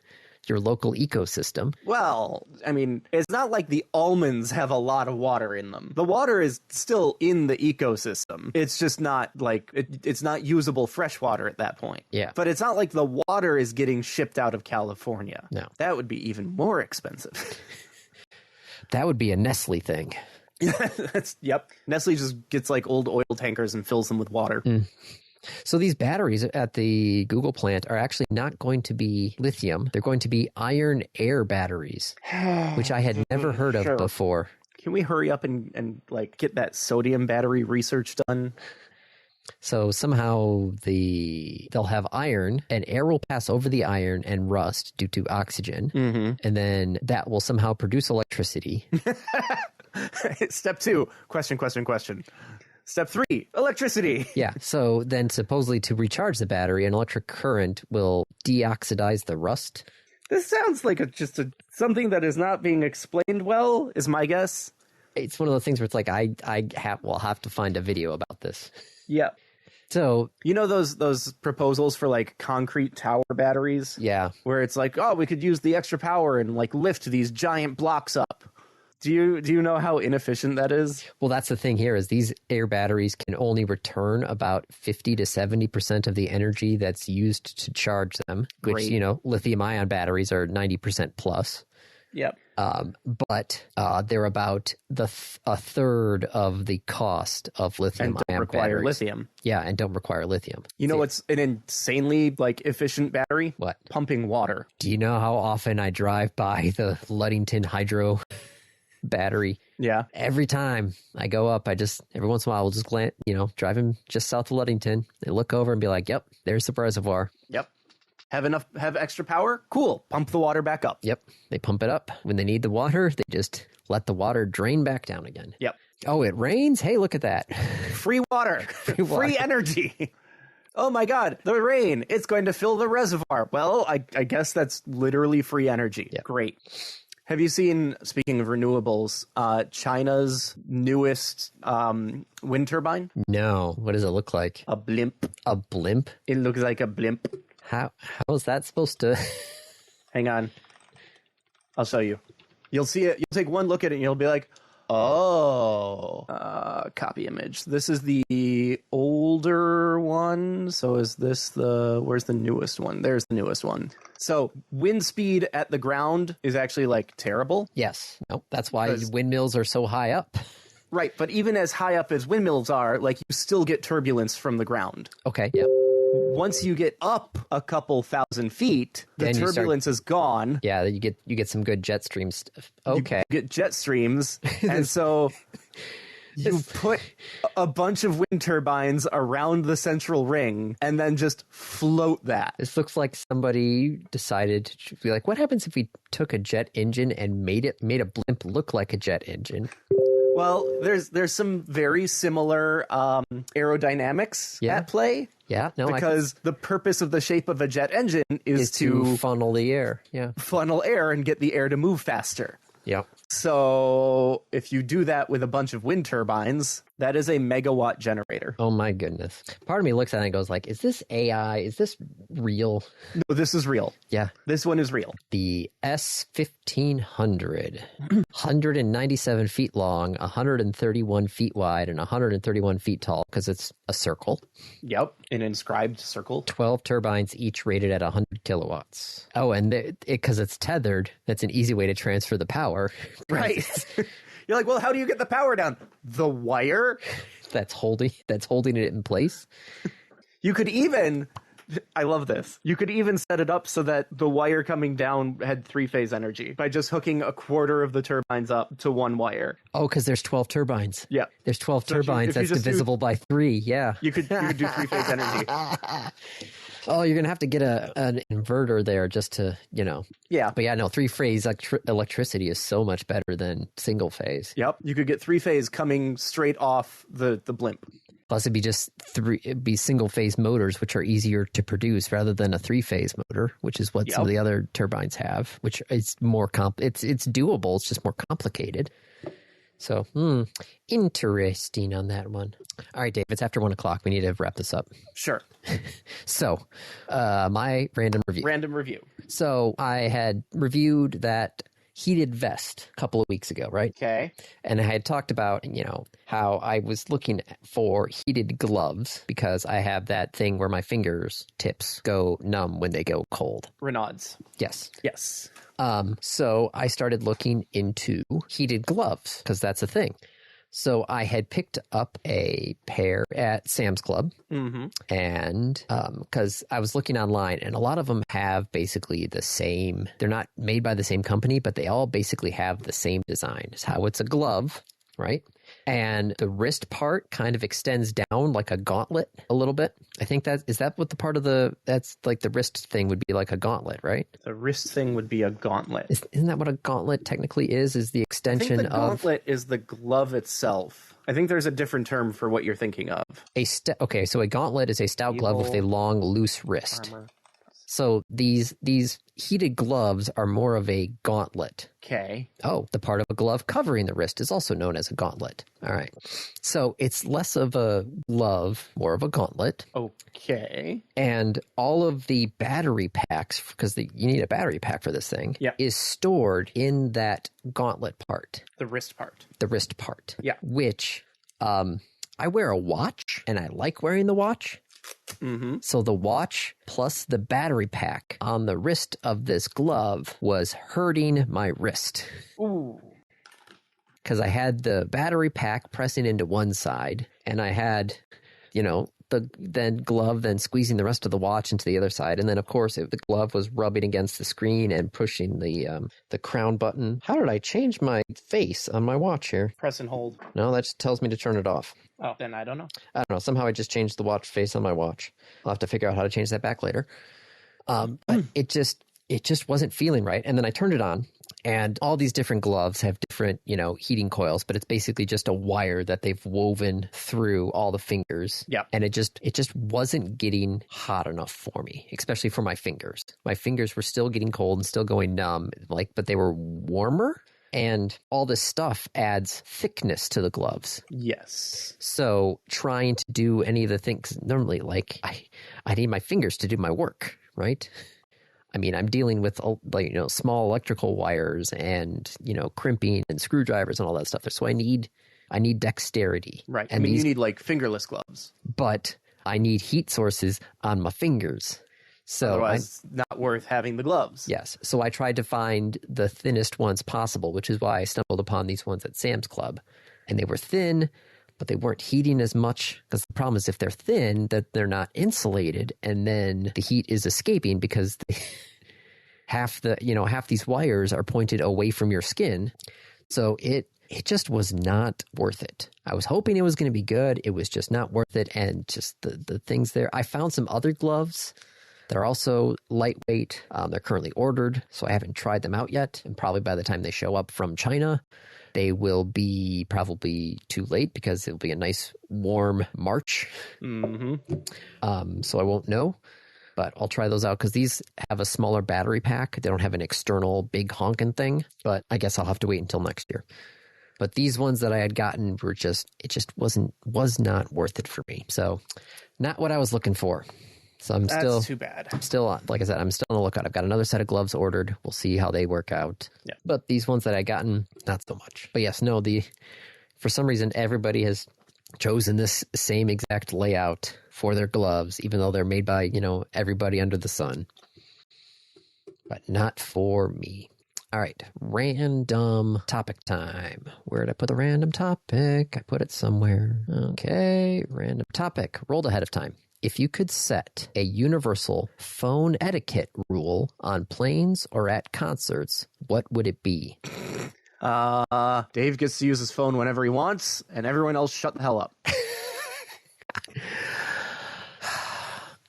your local ecosystem. Well, I mean, it's not like the almonds have a lot of water in them. The water is still in the ecosystem. It's just not it's not usable fresh water at that point. Yeah. But it's not like the water is getting shipped out of California. No. That would be even more expensive. That would be a Nestle thing. Yep. Nestle just gets old oil tankers and fills them with water. So these batteries at the Google plant are actually not going to be lithium. They're going to be iron air batteries, which I had never heard of before. Can we hurry up and like get that sodium battery research done? So somehow they'll have iron, and air will pass over the iron and rust due to oxygen, and then that will somehow produce electricity. Step 2, question. Step 3, electricity. Yeah, so then supposedly to recharge the battery, an electric current will deoxidize the rust. This sounds like something that is not being explained well, is my guess. It's one of those things where it's like we'll have to find a video about this. Yeah. So you know those proposals for like concrete tower batteries? Yeah. Where it's like, oh, we could use the extra power and like lift these giant blocks up. Do you know how inefficient that is? Well, that's the thing here is these air batteries can only return about 50 to 70% of the energy that's used to charge them, which, Great. you know, lithium ion batteries are 90% plus. Yep. But they're about a third of the cost of lithium And don't ion require batteries. lithium. Yeah, and don't require lithium. You know what's an insanely like efficient battery? What? Pumping water. Do you know how often I drive by the Ludington hydro battery? Yeah. Every time I go up, every once in a while, we'll just driving just south of Ludington and look over and be like, yep, there's the reservoir. Yep. Have extra power? Cool. Pump the water back up. Yep. They pump it up. When they need the water, they just let the water drain back down again. Yep. Oh, it rains? Hey, look at that. Free water. Free energy. Oh my God, the rain. It's going to fill the reservoir. Well, I guess that's literally free energy. Yep. Great. Have you seen, speaking of renewables, China's newest wind turbine? No. What does it look like? A blimp. A blimp? It looks like a blimp. How is that supposed to... Hang on. I'll show you. You'll see it. You'll take one look at it and you'll be like, oh. Copy image. This is the older one. So is this where's the newest one? There's the newest one. So wind speed at the ground is actually like terrible. Yes. Nope. That's why windmills are so high up. Right. But even as high up as windmills are, like you still get turbulence from the ground. Okay. Yeah. Once you get up a couple thousand feet, the Then you turbulence is gone. Yeah, you get some good jet stream stuff. Okay. You get jet streams. And so you put a bunch of wind turbines around the central ring and then just float that. This looks like somebody decided to be like, what happens if we took a jet engine and made a blimp look like a jet engine? Well, there's some very similar aerodynamics at play. Yeah, no, because the purpose of the shape of a jet engine is to funnel the air. Yeah, funnel air and get the air to move faster. Yeah. So if you do that with a bunch of wind turbines, that is a megawatt generator. Oh my goodness. Part of me looks at it and goes like, is this AI? Is this real? No, this is real. Yeah. This one is real. The S1500, 197 feet long, 131 feet wide, and 131 feet tall because it's a circle. Yep. An inscribed circle. 12 turbines, each rated at 100 kilowatts. Oh, and because it's tethered, that's an easy way to transfer the power. Right. You're like, well, how do you get the power down? The wire? That's holding it in place. You could even, I love this. You could even set it up so that the wire coming down had three-phase energy by just hooking a quarter of the turbines up to one wire. Oh, because there's 12 turbines. Yeah. There's 12 turbines. That's divisible by 3. Yeah. You could do three-phase energy. Oh, you're going to have to get an inverter there just to, Yeah. But yeah, no, three-phase electricity is so much better than single-phase. Yep. You could get three-phase coming straight off the blimp. Plus, it'd be single-phase motors, which are easier to produce rather than a three-phase motor, which is what some of the other turbines have, which is more it's doable. It's just more complicated. So, interesting on that one. All right, Dave, it's after 1 o'clock. We need to wrap this up. Sure. So, my random review. Random review. So, I had reviewed that heated vest a couple of weeks ago, right? Okay. And I had talked about, how I was looking for heated gloves because I have that thing where my fingers tips go numb when they go cold. Renaud's. Yes. Yes. So I started looking into heated gloves because that's a thing. So I had picked up a pair at Sam's Club, Mm-hmm. and because I was looking online, and a lot of them have basically the same. They're not made by the same company, but they all basically have the same design. It's how it's a glove, right? And the wrist part kind of extends down like a gauntlet a little bit. I think is that what the part of that's like the wrist thing would be, like a gauntlet, right? The wrist thing would be a gauntlet. Isn't that what a gauntlet technically is? Is the I extension think the of gauntlet is the glove itself. I think there's a different term for what you're thinking of. Okay, so a gauntlet is a stout glove with a long, loose wrist. Armor. So these heated gloves are more of a gauntlet. Okay. Oh, the part of a glove covering the wrist is also known as a gauntlet. All right. So it's less of a glove, more of a gauntlet. Okay. And all of the battery packs, because you need a battery pack for this thing, Yeah. is stored in that gauntlet part, The wrist part. the wrist part. Yeah. Which I wear a watch, and I like wearing the watch. Mm-hmm. So the watch plus the battery pack on the wrist of this glove was hurting my wrist. Ooh. Because I had the battery pack pressing into one side, and I had, the glove then squeezing the rest of the watch into the other side. And then, of course, the glove was rubbing against the screen and pushing the crown button. How did I change my face on my watch here? Press and hold. No, that just tells me to turn it off. Oh, then I don't know. I don't know. Somehow I just changed the watch face on my watch. I'll have to figure out how to change that back later. But it just wasn't feeling right. And then I turned it on, and all these different gloves have different, heating coils, but it's basically just a wire that they've woven through all the fingers. Yeah. And it just wasn't getting hot enough for me, especially for my fingers. My fingers were still getting cold and still going numb, but they were warmer. And all this stuff adds thickness to the gloves. Yes. So trying to do any of the things normally, like I need my fingers to do my work, right? I mean, I'm dealing with small electrical wires and crimping and screwdrivers and all that stuff. So I need dexterity. Right. And you need like fingerless gloves. But I need heat sources on my fingers. So otherwise, not worth having the gloves. Yes. So I tried to find the thinnest ones possible, which is why I stumbled upon these ones at Sam's Club. And they were thin, but they weren't heating as much, because the problem is if they're thin, that they're not insulated, and then the heat is escaping because half these wires are pointed away from your skin. So it just was not worth it. I was hoping it was going to be good. It was just not worth it. And just the things there. I found some other gloves. They're also lightweight. They're currently ordered, so I haven't tried them out yet. And probably by the time they show up from China, they will be probably too late, because it'll be a nice warm March. Mm-hmm. So I won't know, but I'll try those out, because these have a smaller battery pack. They don't have an external big honking thing, but I guess I'll have to wait until next year. But these ones that I had gotten was not worth it for me. So not what I was looking for. So That's too bad. Like I said, I'm still on the lookout. I've got another set of gloves ordered. We'll see how they work out. Yeah. But these ones that I gotten, not so much. But yes, no, for some reason, everybody has chosen this same exact layout for their gloves, even though they're made by, everybody under the sun. But not for me. All right, random topic time. Where did I put the random topic? I put it somewhere. Okay, random topic. Rolled ahead of time. If you could set a universal phone etiquette rule on planes or at concerts, what would it be? Dave gets to use his phone whenever he wants, and everyone else shut the hell up.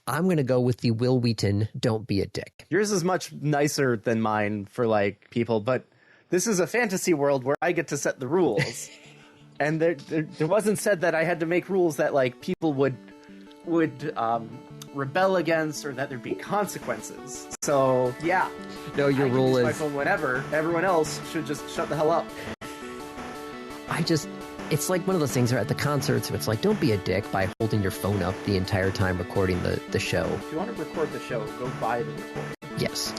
I'm going to go with the Will Wheaton, don't be a dick. Yours is much nicer than mine for, people, but this is a fantasy world where I get to set the rules. And there wasn't said that I had to make rules that, people would rebel against, or that there'd be consequences. So, yeah. No, your rule is... my phone whenever. Everyone else should just shut the hell up. It's like one of those things where at the concerts, it's like, don't be a dick by holding your phone up the entire time recording the show. If you want to record the show, go buy the recording. Yes.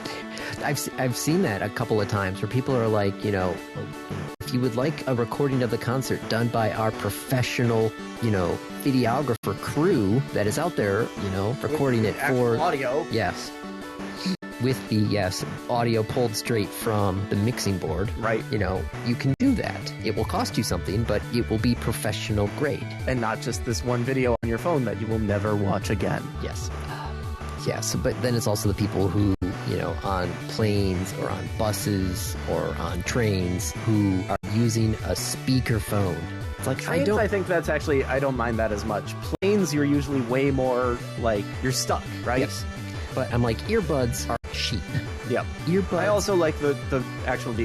I've seen that a couple of times where people are like, if you would like a recording of the concert done by our professional, videographer crew that is out there, recording it for audio. Yes. with the, yes, audio pulled straight from the mixing board, Right. you know, you can do that. It will cost you something, but it will be professional grade. And not just this one video on your phone that you will never watch again. Yes. Yes, but then it's also the people who, you know, on planes or on buses or on trains who are using a speakerphone. It's like, Trains, I think that's actually, I don't mind that as much. Planes, you're usually way more, like, you're stuck, right? Yes. But I'm like, earbuds are cheap. Yep. Earbuds. I also like the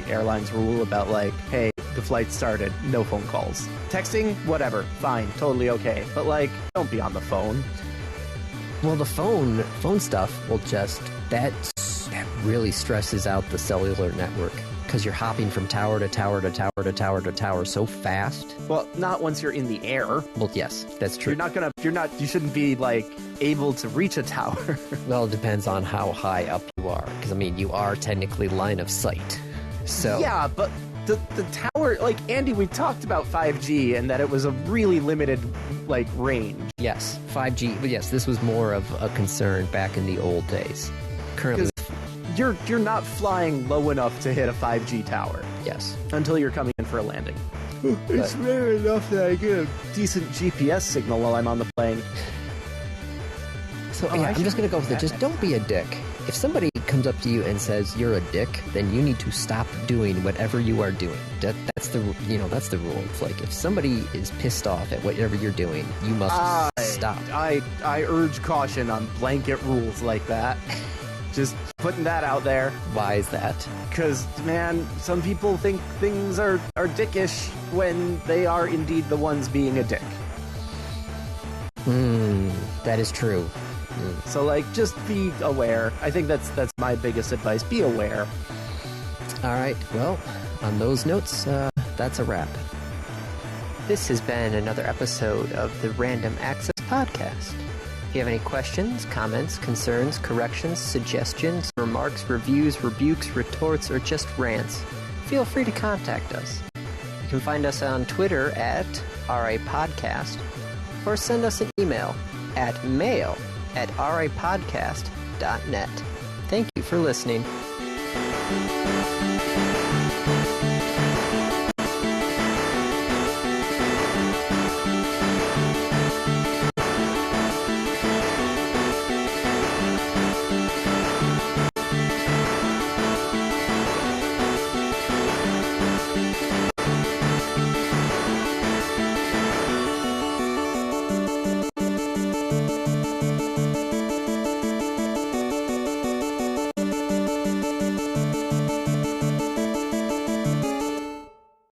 airline's rule about, like, hey, the flight started, no phone calls. Texting, whatever, fine, totally okay. But, like, don't be on the phone. Well, the phone stuff will just, that really stresses out the cellular network because you're hopping from tower to tower to tower to tower to tower so fast. Well, not once you're in the air. Well, yes, that's true. You shouldn't be, like, able to reach a tower. Well, it depends on how high up you are because, I mean, you are technically line of sight. So Yeah, but the tower, like, Andy, we talked about 5G and that it was a really limited, like, range. yes, 5G, but yes, this was more of a concern back in the old days. Currently, You're not flying low enough to hit a 5G tower yes. until you're coming in for a landing. It's rare enough that I get a decent GPS signal while I'm on the plane. So yeah, I'm just going to go with it. Just don't be a dick. If somebody comes up to you and says you're a dick, then you need to stop doing whatever you are doing. That's the rule. It's like if somebody is pissed off at whatever you're doing, you must stop. I urge caution on blanket rules like that. Just putting that out there. Why is that? Because, man, some people think things are dickish when they are indeed the ones being a dick. That is true. So, like, just be aware. I think that's my biggest advice. Be aware. All right. Well, on those notes, that's a wrap. This has been another episode of the Random Access Podcast. If you have any questions, comments, concerns, corrections, suggestions, remarks, reviews, rebukes, retorts, or just rants, feel free to contact us. You can find us on Twitter at RAPodcast or send us an email at mail@rapodcast.net. Thank you for listening.